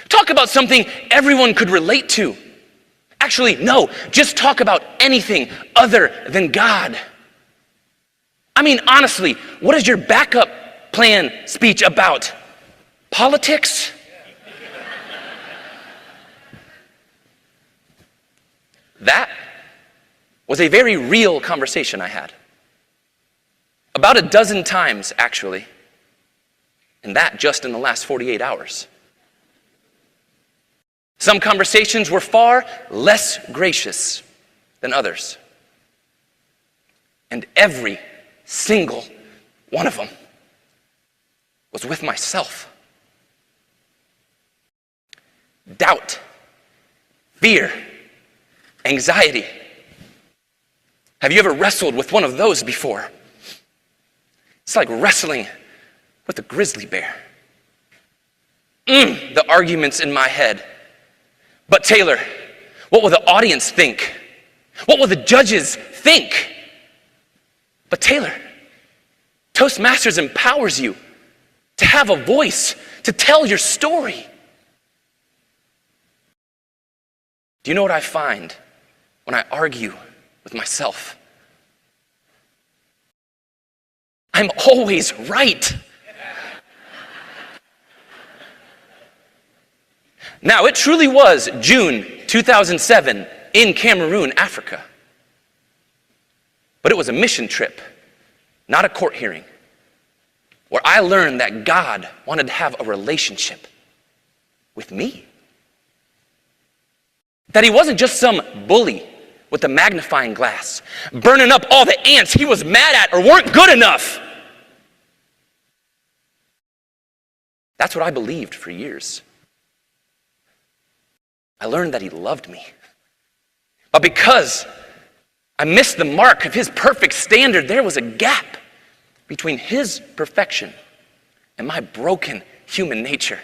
Talk about something everyone could relate to. Actually, no, just talk about anything other than God. I mean, honestly, what is your backup plan speech about? Politics? That was a very real conversation I had. About a dozen times, actually. And that just in the last 48 hours. Some conversations were far less gracious than others. And every single one of them was with myself. Doubt, fear, anxiety. Have you ever wrestled with one of those before? It's like wrestling with a grizzly bear. The arguments in my head. But Taylor, what will the audience think? What will the judges think? But Taylor, Toastmasters empowers you to have a voice, to tell your story. Do you know what I find when I argue with myself? I'm always right. Now, it truly was June 2007 in Cameroon, Africa. But it was a mission trip, not a court hearing, where I learned that God wanted to have a relationship with me. That he wasn't just some bully with a magnifying glass, burning up all the ants he was mad at or weren't good enough. That's what I believed for years. I learned that he loved me. But because I missed the mark of his perfect standard, there was a gap between his perfection and my broken human nature.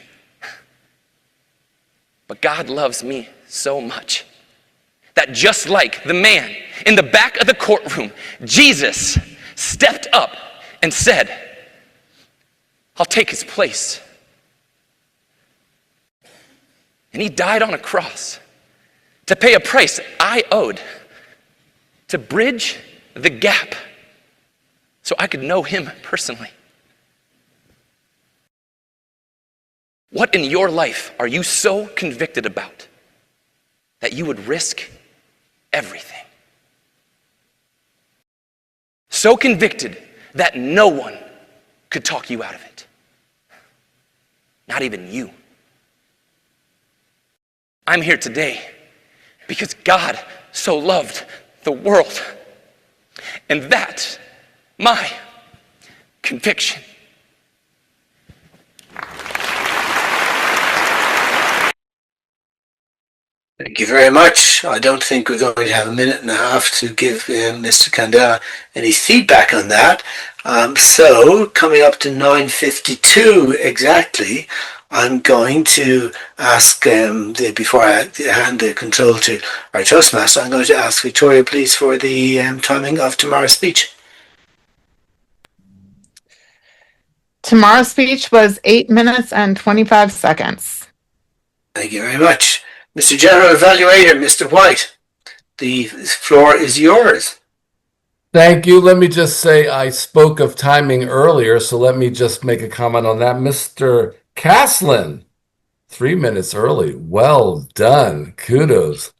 But God loves me so much that just like the man in the back of the courtroom, Jesus stepped up and said, I'll take his place. And he died on a cross to pay a price I owed to bridge the gap so I could know him personally. What in your life are you so convicted about that you would risk everything? So convicted that no one could talk you out of it. Not even you. I'm here today because God so loved the world. And that's my conviction. Thank you very much. I don't think we're going to have a minute and a half to give Mr. Candela any feedback on that. So coming up to 9:52 exactly, I'm going to ask, before I hand the control to our Toastmaster, I'm going to ask Victoria, please, for the timing of tomorrow's speech. Tomorrow's speech was 8 minutes and 25 seconds. Thank you very much. Mr. General Evaluator, Mr. White, the floor is yours. Thank you. Let me just say I spoke of timing earlier, so let me just make a comment on that. Mr. Caslin, 3 minutes early. Well done. Kudos.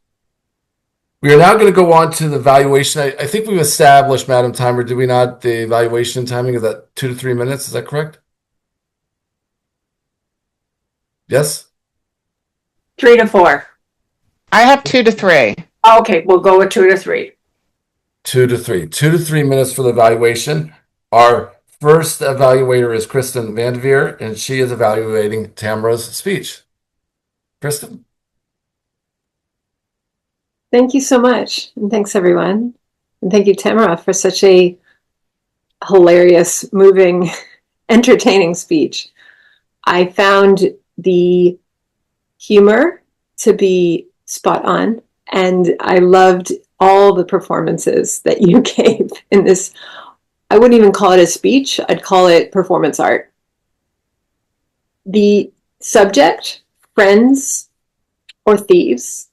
We are now going to go on to the evaluation. I think we've established, Madam Timer, did we not? The evaluation timing is that 2 to 3 minutes. Is that correct? Yes? 3 to 4. I have 2 to 3. Okay, we'll go with 2 to 3. 2 to 3. 2 to 3 minutes for the evaluation. Our first evaluator is Kristen Vandeveer, and she is evaluating Tamara's speech. Kristen? Thank you so much. And thanks, everyone. And thank you, Tamara, for such a hilarious, moving, entertaining speech. I found the humor to be spot on, and I loved all the performances that you gave in this. I wouldn't even call it a speech. I'd call it performance art. The subject, friends or thieves,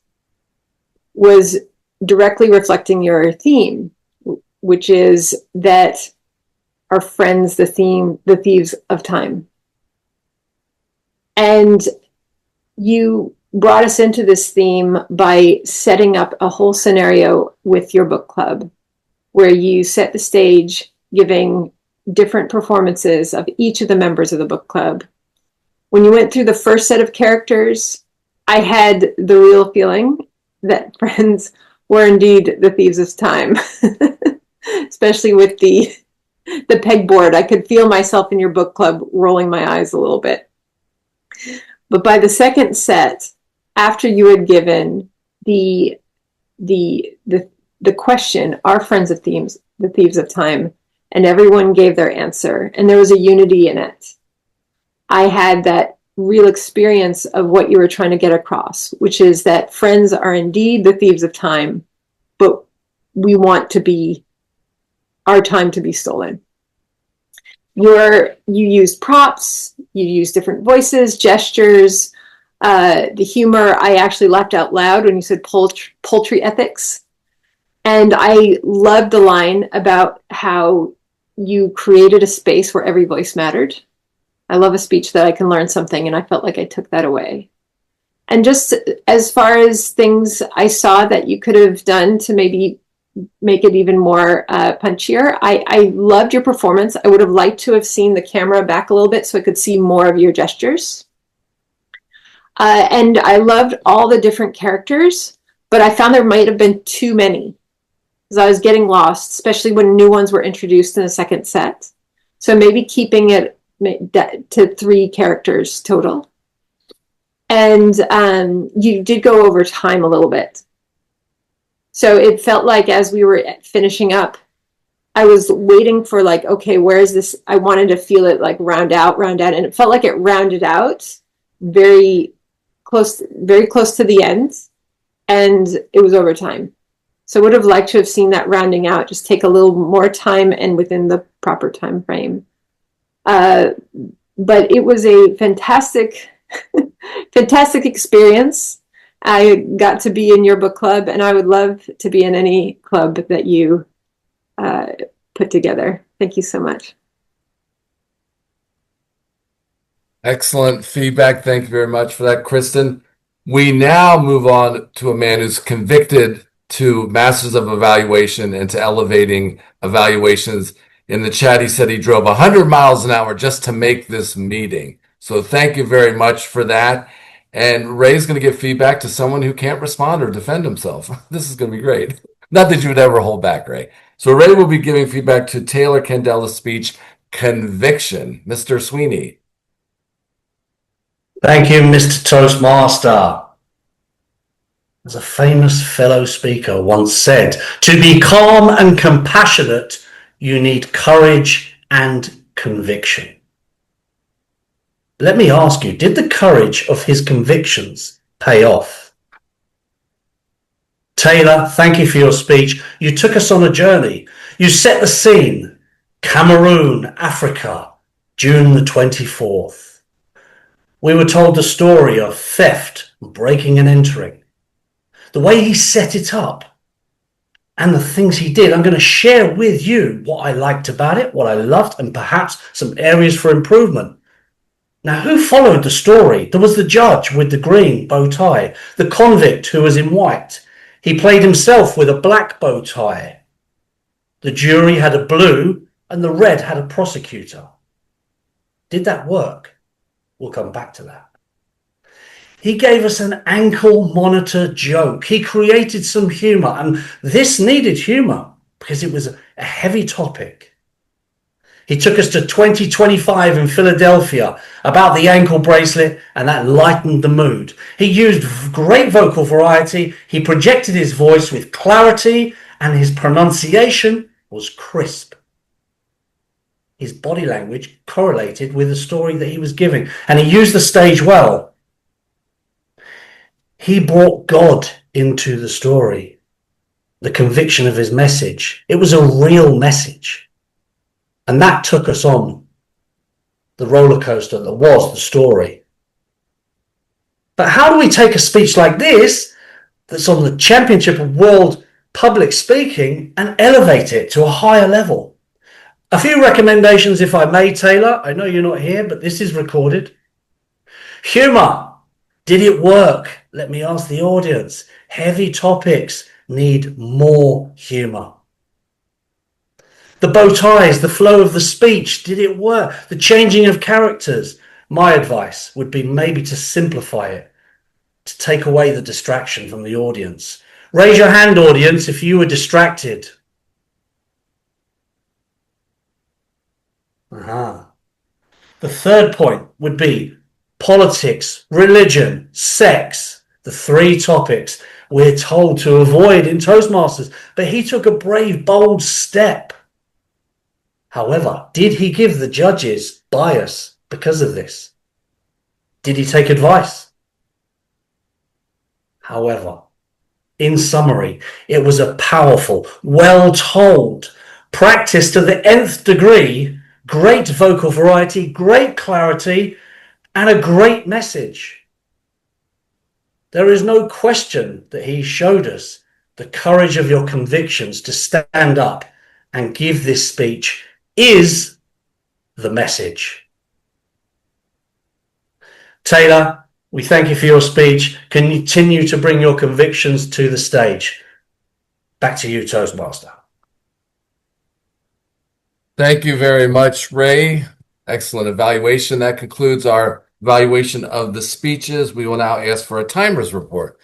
was directly reflecting your theme, which is that our friends, the thieves of time. And you brought us into this theme by setting up a whole scenario with your book club, where you set the stage, giving different performances of each of the members of the book club. When you went through the first set of characters, I had the real feeling that friends were indeed the thieves of time, especially with the pegboard. I could feel myself in your book club rolling my eyes a little bit. But by the second set, after you had given the question, are friends of thieves the thieves of time, and everyone gave their answer, and there was a unity in it, I had that real experience of what you were trying to get across, which is that friends are indeed the thieves of time, but we want to be our time to be stolen. You used props, you used different voices, gestures, the humor. I actually laughed out loud when you said poultry ethics. And I loved the line about how you created a space where every voice mattered. I love a speech that I can learn something, and I felt like I took that away. And just as far as things I saw that you could have done to maybe make it even more punchier, I loved your performance. I would have liked to have seen the camera back a little bit so I could see more of your gestures. And I loved all the different characters, but I found there might have been too many, because I was getting lost, especially when new ones were introduced in the second set. So maybe keeping it to 3 characters total. And you did go over time a little bit. So it felt like as we were finishing up, I was waiting for like, okay, where is this? I wanted to feel it like round out. And it felt like it rounded out very close to the end. And it was over time. So I would have liked to have seen that rounding out, just take a little more time and within the proper time frame. But it was a fantastic, fantastic experience. I got to be in your book club, and I would love to be in any club that you put together. Thank you so much. Excellent feedback. Thank you very much for that, Kristen. We now move on to a man who's convicted to Masters of Evaluation and to elevating evaluations. In the chat, he said he drove 100 miles an hour just to make this meeting. So thank you very much for that. And Ray's going to give feedback to someone who can't respond or defend himself. This is going to be great. Not that you would ever hold back, Ray. So Ray will be giving feedback to Taylor Candella's speech, Conviction. Mr. Sweeney. Thank you, Mr. Toastmaster. As a famous fellow speaker once said, to be calm and compassionate, you need courage and conviction. Let me ask you, did the courage of his convictions pay off? Taylor, thank you for your speech. You took us on a journey. You set the scene. Cameroon, Africa, June the 24th. We were told the story of theft, breaking and entering. The way he set it up and the things he did, I'm going to share with you what I liked about it, what I loved, and perhaps some areas for improvement. Now, who followed the story? There was the judge with the green bow tie, the convict who was in white. He played himself with a black bow tie. The jury had a blue and the red had a prosecutor. Did that work? We'll come back to that. He gave us an ankle monitor joke. He created some humor, and this needed humor because it was a heavy topic. He took us to 2025 in Philadelphia about the ankle bracelet, and that lightened the mood. He used great vocal variety. He projected his voice with clarity, and his pronunciation was crisp. His body language correlated with the story that he was giving, and he used the stage well. He brought God into the story, the conviction of his message. It was a real message, and that took us on the roller coaster that was the story. But how do we take a speech like this, that's on the Championship of World Public Speaking, and elevate it to a higher level? A few recommendations, if I may, Taylor. I know you're not here, but this is recorded. Humor. Did it work? Let me ask the audience. Heavy topics need more humor. The bow ties, the flow of the speech, did it work? The changing of characters. My advice would be maybe to simplify it, to take away the distraction from the audience. Raise your hand, audience, if you were distracted. The third point would be politics, religion, sex, the three topics we're told to avoid in Toastmasters. But he took a brave, bold step. However, did he give the judges bias because of this? Did he take advice? However, in summary, it was a powerful, well-told, practiced to the nth degree, great vocal variety, great clarity, and a great message. There is no question that he showed us the courage of your convictions to stand up and give this speech is the message. Taylor, we thank you for your speech. Continue to bring your convictions to the stage. Back to you, Toastmaster. Thank you very much, Ray. Excellent evaluation. That concludes our evaluation of the speeches. We will now ask for a timer's report.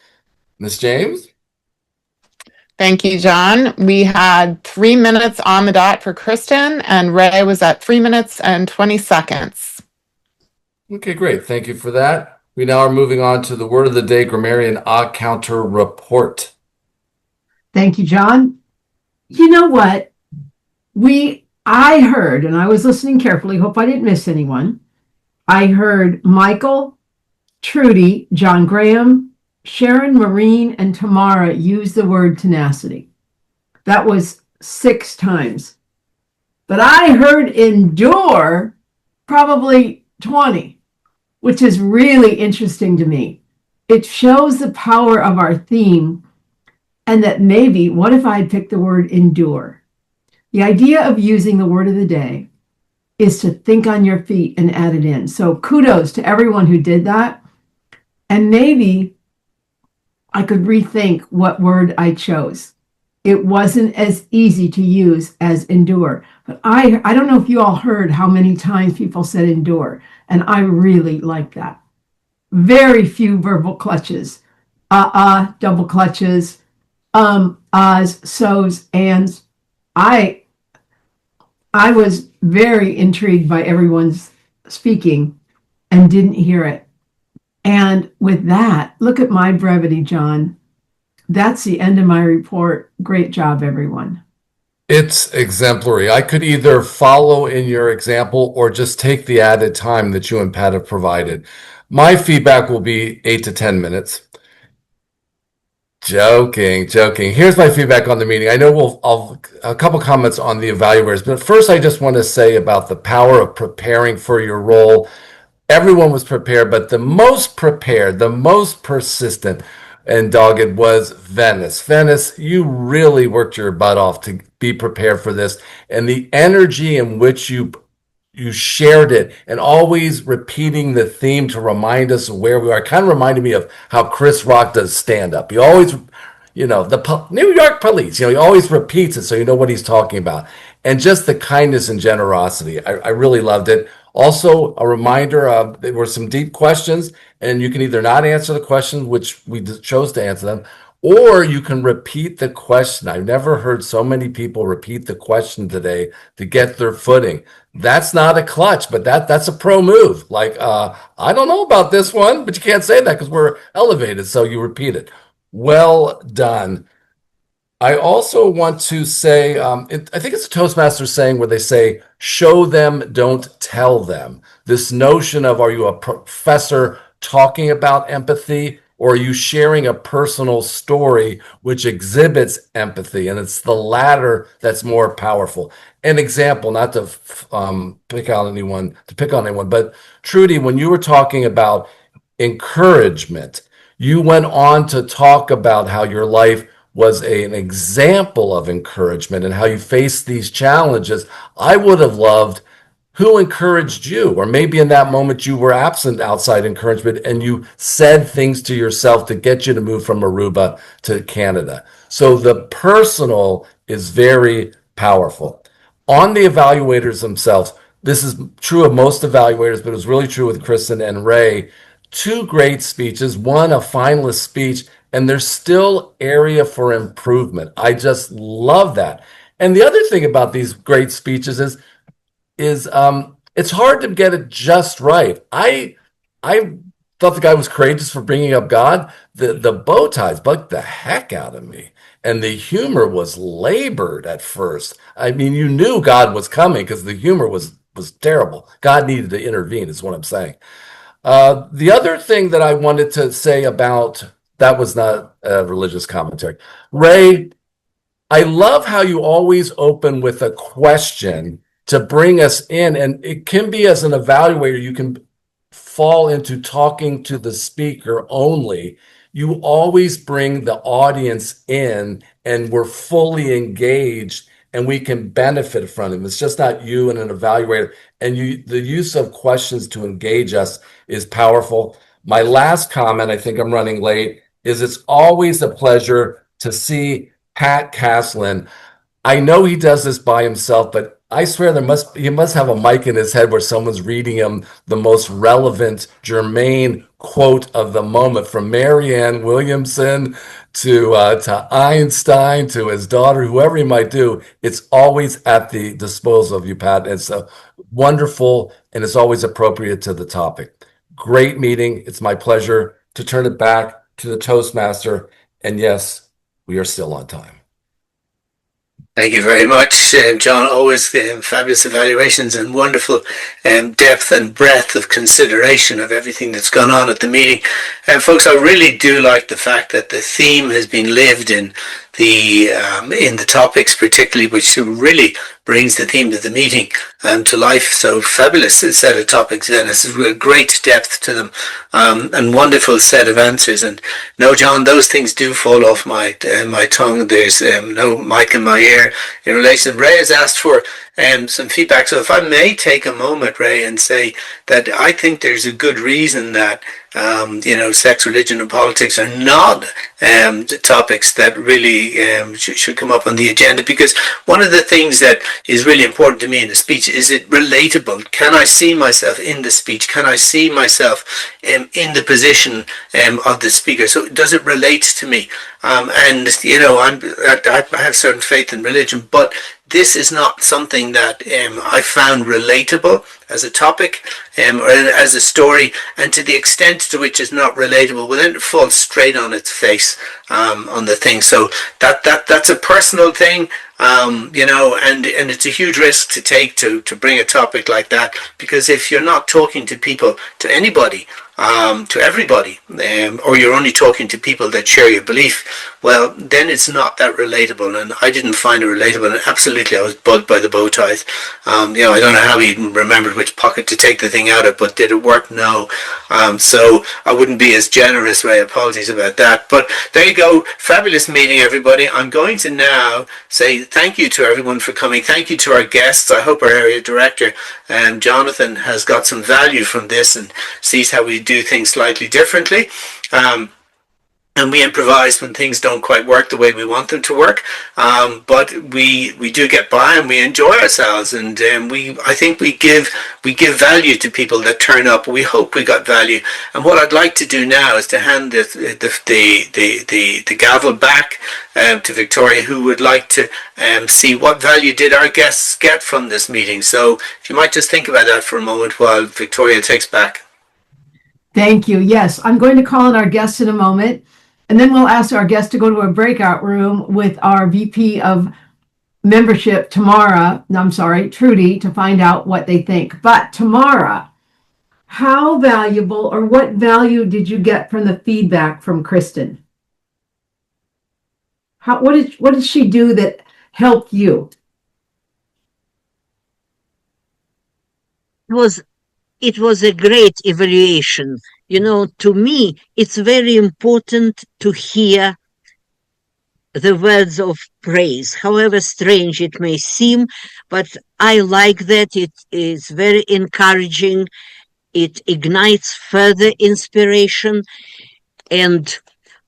Ms. James? Thank you, John. We had 3 minutes on the dot for Kristen, and Ray was at 3 minutes and 20 seconds. Okay, great. Thank you for that. We now are moving on to the word of the day, grammarian odd counter report. Thank you, John. You know what? I heard, and I was listening carefully, hope I didn't miss anyone. I heard Michael, Trudy, John Graham, Sharon, Maureen, and Tamara use the word tenacity. That was 6 times. But I heard endure probably 20, which is really interesting to me. It shows the power of our theme, and that maybe, what if I had picked the word endure? The idea of using the word of the day is to think on your feet and add it in. So kudos to everyone who did that. And maybe I could rethink what word I chose. It wasn't as easy to use as endure. But I don't know if you all heard how many times people said endure. And I really like that. Very few verbal clutches. Double clutches, ahs, so's, ands. I was very intrigued by everyone's speaking and didn't hear it. And with that, look at my brevity, John. That's the end of my report. Great job, everyone. It's exemplary. I could either follow in your example or just take the added time that you and Pat have provided. My feedback will be 8 to 10 minutes. Joking. Here's my feedback on the meeting. I know I'll a couple comments on the evaluators, but first I just want to say about the power of preparing for your role. Everyone was prepared, but the most prepared, the most persistent and dogged was Venice. Venice, you really worked your butt off to be prepared for this, and the energy in which you shared it and always repeating the theme to remind us of where we are. It kind of reminded me of how Chris Rock does stand up. He always, the New York police, he always repeats it so you know what he's talking about. And just the kindness and generosity. I really loved it. Also, a reminder, there were some deep questions, and you can either not answer the question, which we chose to answer them, or you can repeat the question. I've never heard so many people repeat the question today to get their footing. That's not a clutch, but that's a pro move. Like, I don't know about this one, but you can't say that because we're elevated, so you repeat it. Well done. I also want to say, I think it's a Toastmaster saying where they say, show them, don't tell them. This notion of, are you a professor talking about empathy, or are you sharing a personal story which exhibits empathy? And it's the latter that's more powerful. An example, not to pick on anyone, but Trudy, when you were talking about encouragement, you went on to talk about how your life was an example of encouragement and how you faced these challenges. I would have loved who encouraged you, or maybe in that moment you were absent outside encouragement and you said things to yourself to get you to move from Aruba to Canada. So the personal is very powerful. On the evaluators themselves, this is true of most evaluators, but it was really true with Kristen and Ray. 2 great speeches, one a finalist speech, and there's still area for improvement. I just love that. And the other thing about these great speeches is it's hard to get it just right. I thought the guy was courageous for bringing up God. The bow ties bugged the heck out of me. And the humor was labored at first. I mean, you knew God was coming because the humor was terrible. God needed to intervene, is what I'm saying. The other thing that I wanted to say about that was not a religious commentary. Ray, I love how you always open with a question to bring us in, and it can be, as an evaluator, you can fall into talking to the speaker only. You always bring the audience in, and we're fully engaged, and we can benefit from them. It's just not you and an evaluator. And the use of questions to engage us is powerful. My last comment, I think I'm running late, is it's always a pleasure to see Pat Caslin. I know he does this by himself, but I swear he must have a mic in his head where someone's reading him the most relevant, germane quote of the moment, from Marianne Williamson to Einstein to his daughter, whoever he might do. It's always at the disposal of you, Pat. It's wonderful, and it's always appropriate to the topic. Great meeting. It's my pleasure to turn it back to the Toastmaster. And yes, we are still on time. Thank you very much, John. Always fabulous evaluations and wonderful depth and breadth of consideration of everything that's gone on at the meeting. And folks, I really do like the fact that the theme has been lived in in the topics, particularly, which really brings the theme of the meeting to life. So fabulous set of topics, and it's a great depth to them, and wonderful set of answers. And no, John, those things do fall off my tongue. There's no mic in my ear in relation. Ray has asked for some feedback. So if I may take a moment, Ray, and say that I think there's a good reason that sex, religion, and politics are not the topics that really should come up on the agenda, because one of the things that is really important to me in the speech is it relatable. Can I see myself in the speech? Can I see myself in the position of the speaker? So does it relate to me? I have certain faith in religion, but this is not something that I found relatable as a topic or as a story, and to the extent to which it's not relatable, well, then it falls straight on its face on the thing. So that's a personal thing, and it's a huge risk to take to bring a topic like that, because if you're not talking to people, to anybody, to everybody, or you're only talking to people that share your belief, well, then it's not that relatable. And I didn't find it relatable, and absolutely I was bugged by the bow ties. I don't know how he even remembered which pocket to take the thing out of, but did it work? No. So I wouldn't be as generous, Ray. Apologies about that. But there you go. Fabulous meeting, everybody. I'm going to now say thank you to everyone for coming. Thank you to our guests. I hope our area director, Jonathan, has got some value from this and sees how we do things slightly differently. And we improvise when things don't quite work the way we want them to work, but we do get by and we enjoy ourselves, and I think we give value to people that turn up. We hope we got value, and what I'd like to do now is to hand the gavel back to Victoria, who would like to see what value did our guests get from this meeting. So if you might just think about that for a moment while Victoria takes back. Thank you. Yes, I'm going to call on our guests in a moment, and then we'll ask our guests to go to a breakout room with our VP of membership, Trudy, to find out what they think. But Tamara, how valuable or what value did you get from the feedback from Kristen? What did she do that helped you? It was a great evaluation. To me, it's very important to hear the words of praise, however strange it may seem, but I like that. It is very encouraging. It ignites further inspiration, and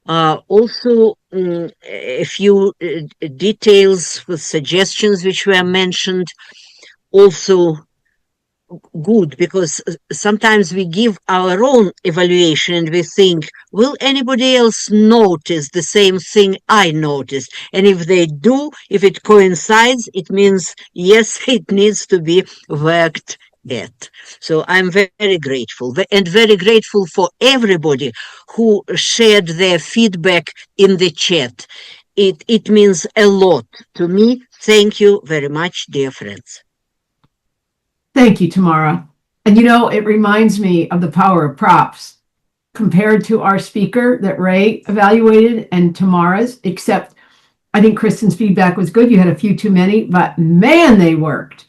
also a few details with suggestions which were mentioned, also good, because sometimes we give our own evaluation and we think, will anybody else notice the same thing I noticed? And if they do, if it coincides, it means yes, it needs to be worked at. So I'm very grateful, and very grateful for everybody who shared their feedback in the chat. It means a lot to me. Thank you very much, dear friends. Thank you, Tamara. And it reminds me of the power of props compared to our speaker that Ray evaluated and Tamara's, except I think Kristen's feedback was good. You had a few too many, but man, they worked.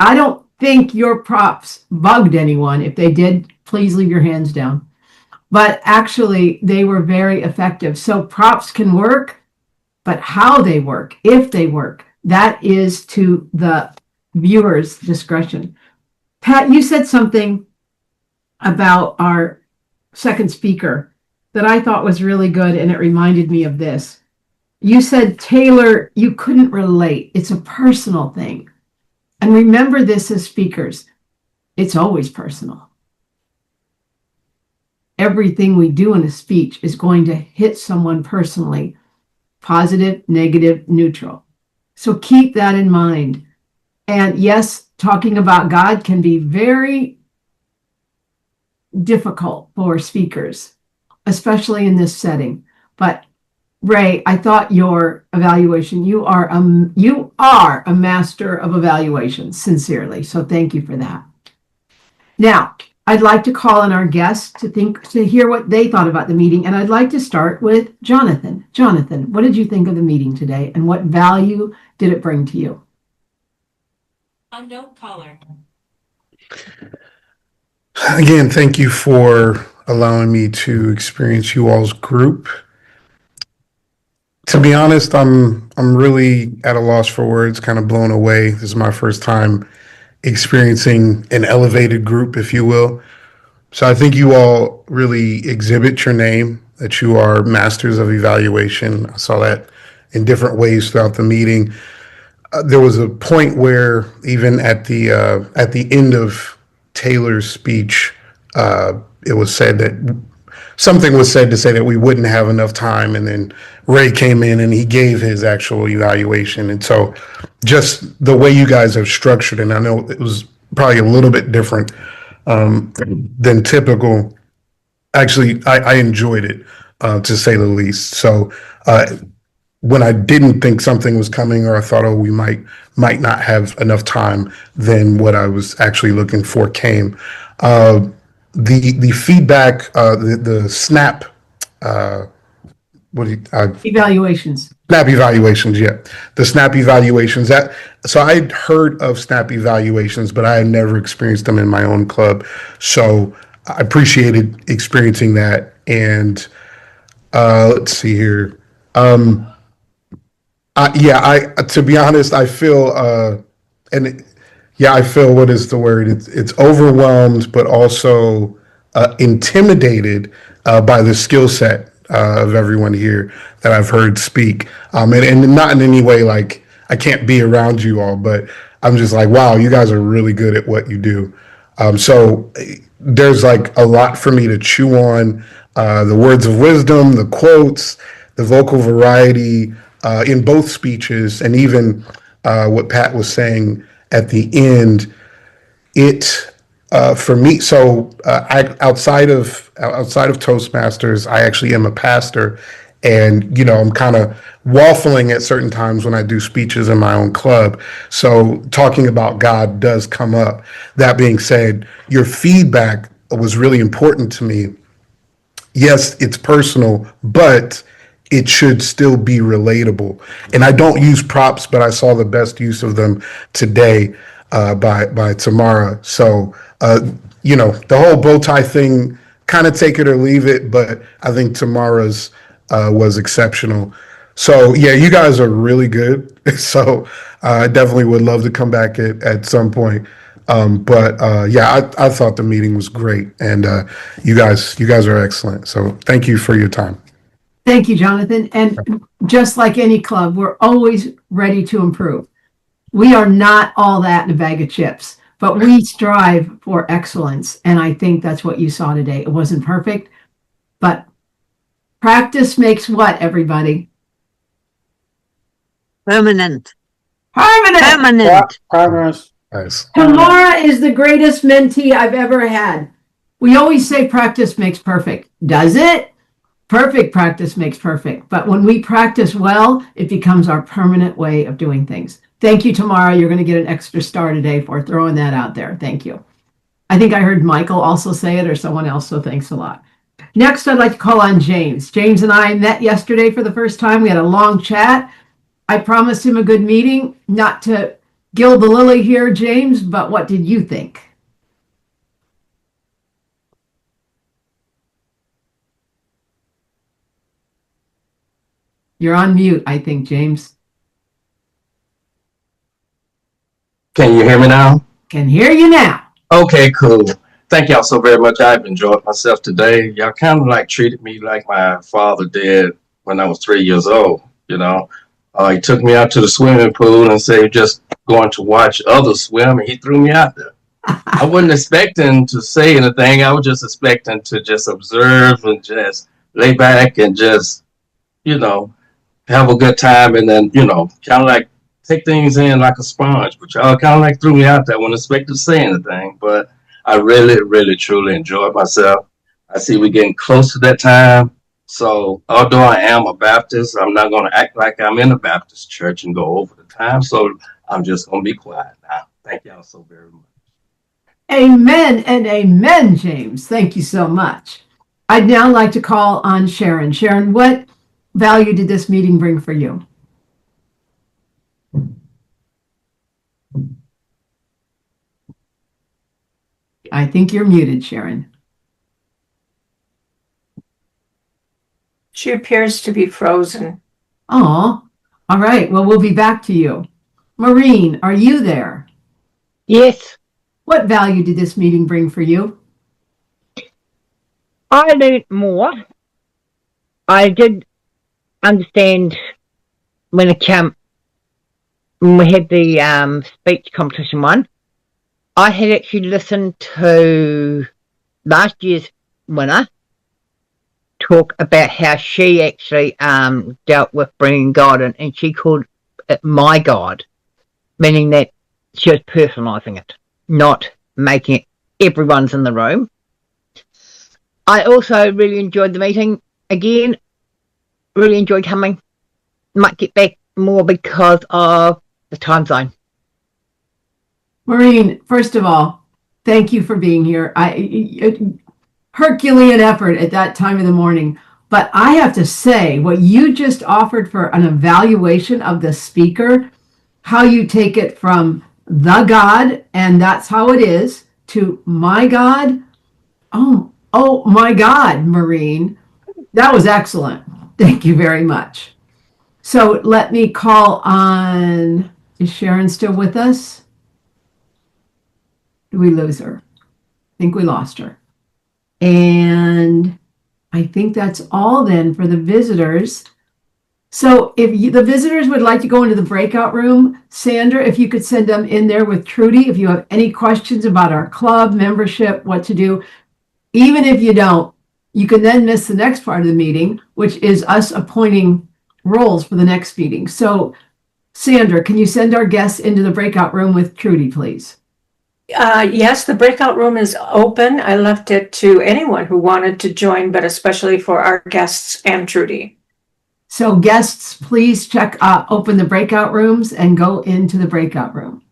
I don't think your props bugged anyone. If they did, please leave your hands down. But actually, they were very effective. So props can work, but how they work, if they work, that is to the viewer's discretion. Pat, you said something about our second speaker that I thought was really good, and it reminded me of this. You said, Taylor, you couldn't relate. It's a personal thing. And remember this as speakers, it's always personal. Everything we do in a speech is going to hit someone personally, positive, negative, neutral. So keep that in mind. And yes, talking about God can be very difficult for speakers, especially in this setting. But Ray, I thought your evaluation, you are a master of evaluation, sincerely. So thank you for that. Now, I'd like to call on our guests to hear what they thought about the meeting. And I'd like to start with Jonathan. Jonathan, what did you think of the meeting today and what value did it bring to you? Unknown caller. Again, thank you for allowing me to experience you all's group. To be honest, I'm really at a loss for words, kind of blown away. This is my first time experiencing an elevated group, if you will. So I think you all really exhibit your name, that you are masters of evaluation. I saw that in different ways throughout the meeting. There was a point where even at the end of Taylor's speech, it was said that something was said to say that we wouldn't have enough time, and then Ray came in and he gave his actual evaluation. And so just the way you guys have structured, and I know it was probably a little bit different than typical. Actually, I enjoyed it, to say the least. So when I didn't think something was coming, or I thought, oh, we might not have enough time, then what I was actually looking for came. The feedback, the SNAP, Evaluations. SNAP evaluations, yeah. The SNAP evaluations. So I'd heard of SNAP evaluations, but I had never experienced them in my own club. So I appreciated experiencing that. And let's see here. To be honest, I feel, I feel, what is the word? It's overwhelmed, but also intimidated by the skill set of everyone here that I've heard speak. And not in any way like I can't be around you all, but I'm just like, wow, you guys are really good at what you do. So there's like a lot for me to chew on. The words of wisdom, the quotes, the vocal variety in both speeches, and even what Pat was saying at the end. It for me, so outside of Toastmasters, I actually am a pastor, and I'm kind of waffling at certain times when I do speeches in my own club. So talking about God does come up. That being said, your feedback was really important to me. Yes, it's personal, but it should still be relatable. And I don't use props, but I saw the best use of them today by Tamara. So, the whole bow tie thing, kind of take it or leave it, but I think Tamara's was exceptional. So, yeah, you guys are really good. So I definitely would love to come back at some point. I thought the meeting was great, and you guys are excellent. So thank you for your time. Thank you, Jonathan. And just like any club, we're always ready to improve. We are not all that in a bag of chips, but we strive for excellence. And I think that's what you saw today. It wasn't perfect, but practice makes what, everybody? Permanent. Progress. Nice. Tamara is the greatest mentee I've ever had. We always say practice makes perfect. Does it? Perfect practice makes perfect. But when we practice well, it becomes our permanent way of doing things. Thank you, Tamara. You're going to get an extra star today for throwing that out there. Thank you. I think I heard Michael also say it, or someone else, so thanks a lot. Next, I'd like to call on James. James and I met yesterday for the first time. We had a long chat. I promised him a good meeting. Not to gild the lily here, James, but what did you think? You're on mute, I think, James. Can you hear me now? Can hear you now. Okay, cool. Thank y'all so very much. I've enjoyed myself today. Y'all kind of like treated me like my father did when I was 3 years old. He took me out to the swimming pool and said, just going to watch others swim, and he threw me out there. I wasn't expecting to say anything. I was just expecting to just observe and just lay back and just, have a good time, and then, kind of like take things in like a sponge. But y'all kind of like threw me out there. I wasn't expecting to say anything, but I really, really, truly enjoyed myself. I see we're getting close to that time. So although I am a Baptist, I'm not going to act like I'm in a Baptist church and go over the time. So I'm just going to be quiet now. Thank y'all so very much. Amen and amen, James. Thank you so much. I'd now like to call on Sharon. Sharon, what value did this meeting bring for you? I think you're muted, Sharon. She appears to be frozen. Oh, all right. Well, we'll be back to you. Maureen, are you there? Yes. What value did this meeting bring for you? I learned more. I did understand when it came, when we had the speech competition one. I had actually listened to last year's winner talk about how she actually dealt with bringing God in, and she called it my God, meaning that she was personalizing it, not making it everyone's in the room. I also really enjoyed the meeting. Again, really enjoyed coming. Might get back more because of the time zone. Maureen, first of all, thank you for being here. Herculean effort at that time of the morning. But I have to say, what you just offered for an evaluation of the speaker, how you take it from the God, and that's how it is, to my God. Oh my God, Maureen. That was excellent. Thank you very much. So let me call on, is Sharon still with us? Did we lose her? I think we lost her. And I think that's all then for the visitors. So if the visitors would like to go into the breakout room, Sandra, if you could send them in there with Trudy, if you have any questions about our club membership, what to do, even if you don't, you can then miss the next part of the meeting, which is us appointing roles for the next meeting. So Sandra, can you send our guests into the breakout room with Trudy, please? Yes, the breakout room is open. I left it to anyone who wanted to join, but especially for our guests and Trudy. So guests, please check, open the breakout rooms and go into the breakout room.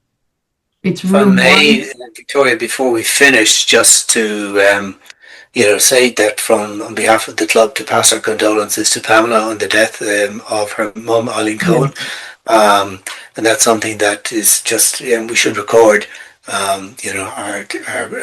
It's room May, one. Victoria, before we finish, just to say that on behalf of the club, to pass our condolences to Pamela on the death of her mum, Eileen Cohen. And that's something that is just, we should record, our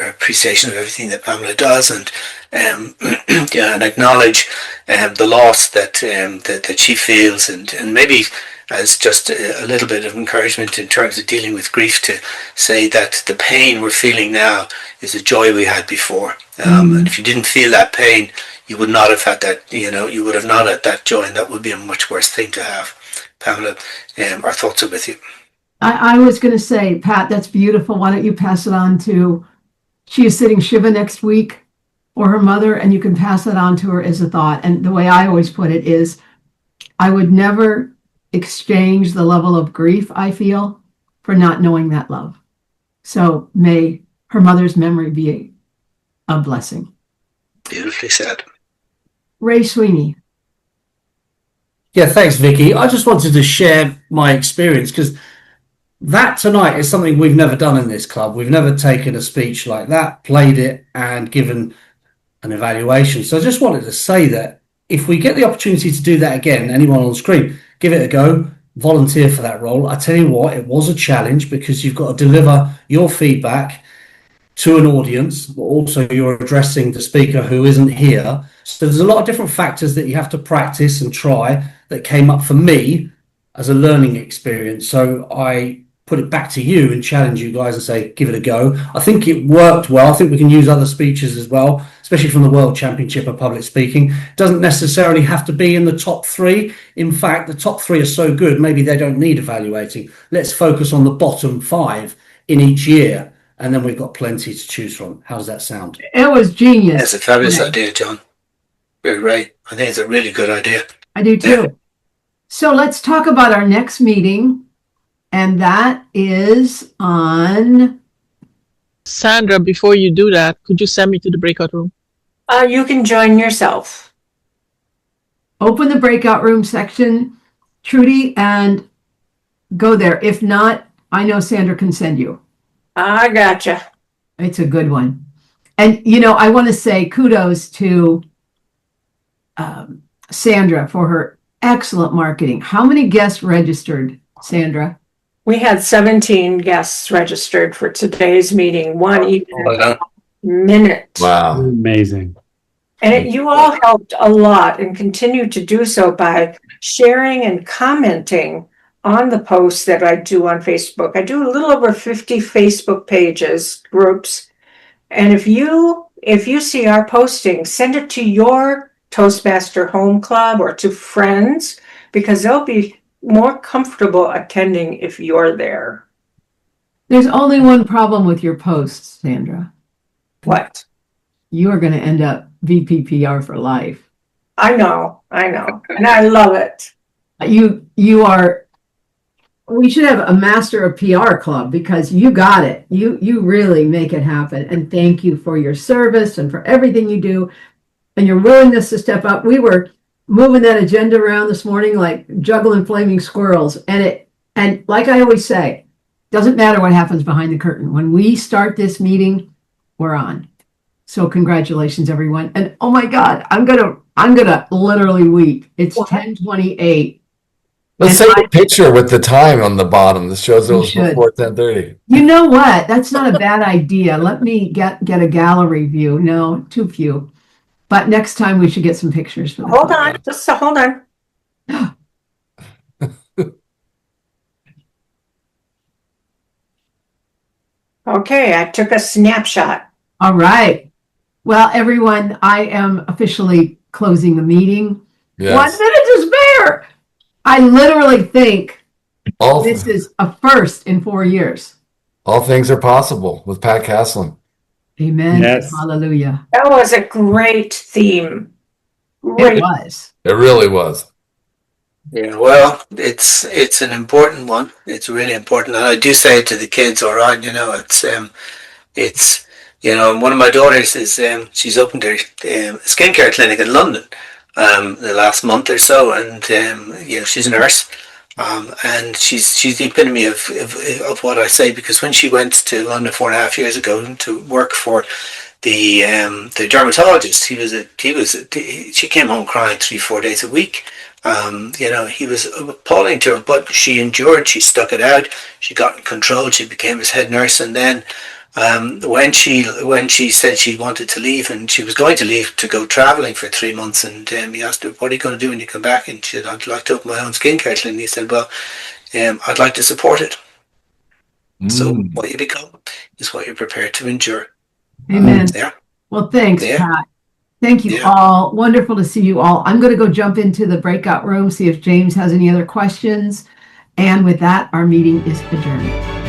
appreciation of everything that Pamela does, and and acknowledge the loss that she feels, and maybe as just a little bit of encouragement in terms of dealing with grief, to say that the pain we're feeling now is a joy we had before. And if you didn't feel that pain, you would not have had that, you would have not had that joy, and that would be a much worse thing to have. Pamela, our thoughts are with you. I was going to say, Pat, that's beautiful. Why don't you pass it on to, she is sitting Shiva next week, or her mother, and you can pass that on to her as a thought. And the way I always put it is, I would never exchange the level of grief I feel for not knowing that love. So may her mother's memory be a blessing. Beautifully said. Ray Sweeney. Yeah, thanks, Vicky. I just wanted to share my experience, because that tonight is something we've never done in this club. We've never taken a speech like that, played it, and given an evaluation. So I just wanted to say that if we get the opportunity to do that again, anyone on screen, give it a go, volunteer for that role. I tell you what, it was a challenge, because you've got to deliver your feedback to an audience, but also you're addressing the speaker who isn't here. So there's a lot of different factors that you have to practice and try that came up for me as a learning experience. So I put it back to you and challenge you guys and say, give it a go. I think it worked well. I think we can use other speeches as well, especially from the World Championship of Public Speaking. It doesn't necessarily have to be in the top three. In fact, the top three are so good, maybe they don't need evaluating. Let's focus on the bottom 5 in each year, and then we've got plenty to choose from. How does that sound? It was genius. That's a fabulous idea, John. You're right. I think it's a really good idea. I do too. Yeah. So let's talk about our next meeting, and that is on... Sandra, before you do that, could you send me to the breakout room? You can join yourself. Open the breakout room section, Trudy, and go there. If not, I know Sandra can send you. I gotcha. It's a good one. And, you know, I want to say kudos to Sandra for her excellent marketing. How many guests registered, Sandra? We had 17 guests registered for today's meeting, one even minute. Wow. Amazing. And you all helped a lot and continue to do so by sharing and commenting on the posts that I do on Facebook. I do a little over 50 Facebook pages, groups. And if you see our posting, send it to your Toastmaster home club or to friends, because they'll be more comfortable attending if you're there. There's only one problem with your posts, Sandra. What? You are going to end up VPPR for life. I know. And I love it. You are, we should have a master of PR club because you got it. You really make it happen. And thank you for your service and for everything you do and your willingness to step up. We were moving that agenda around this morning like juggling flaming squirrels. And like I always say, doesn't matter what happens behind the curtain. When we start this meeting, we're on. So congratulations, everyone. And oh my God, I'm gonna literally weep. It's 10:28. Let's take a picture with the time on the bottom. This shows it was before 10:30. You know what? That's not a bad idea. Let me get a gallery view. No, too few. But next time we should get some pictures for the Hold on, just hold on. Okay, I took a snapshot. All right. Well, everyone, I am officially closing the meeting. Yes. 1 minute to spare. I literally think this is a first in 4 years. All things are possible with Pat Caslin. Amen. Yes. Hallelujah. That was a great theme. Great. It was. It really was. Yeah, well, it's an important one. It's really important, and I do say it to the kids. All right, you know, it's you know, one of my daughters is she's opened her skincare clinic in London the last month or so, and you know, she's a nurse. And she's the epitome of what I say, because when she went to London 4.5 years ago to work for the dermatologist, she came home crying 3-4 days a week. You know, he was appalling to her, but she endured, she stuck it out, she got in control, she became his head nurse, and then when she said she wanted to leave, and she was going to leave to go traveling for 3 months, and he asked her, what are you going to do when you come back? And she said, I'd like to open my own skincare clinic. He said, well, I'd like to support it. So what you become is what you're prepared to endure. Amen. Yeah. Well, thanks, Pat. Thank you all. Wonderful to see you all. I'm going to go jump into the breakout room, see if James has any other questions. And with that, our meeting is adjourned.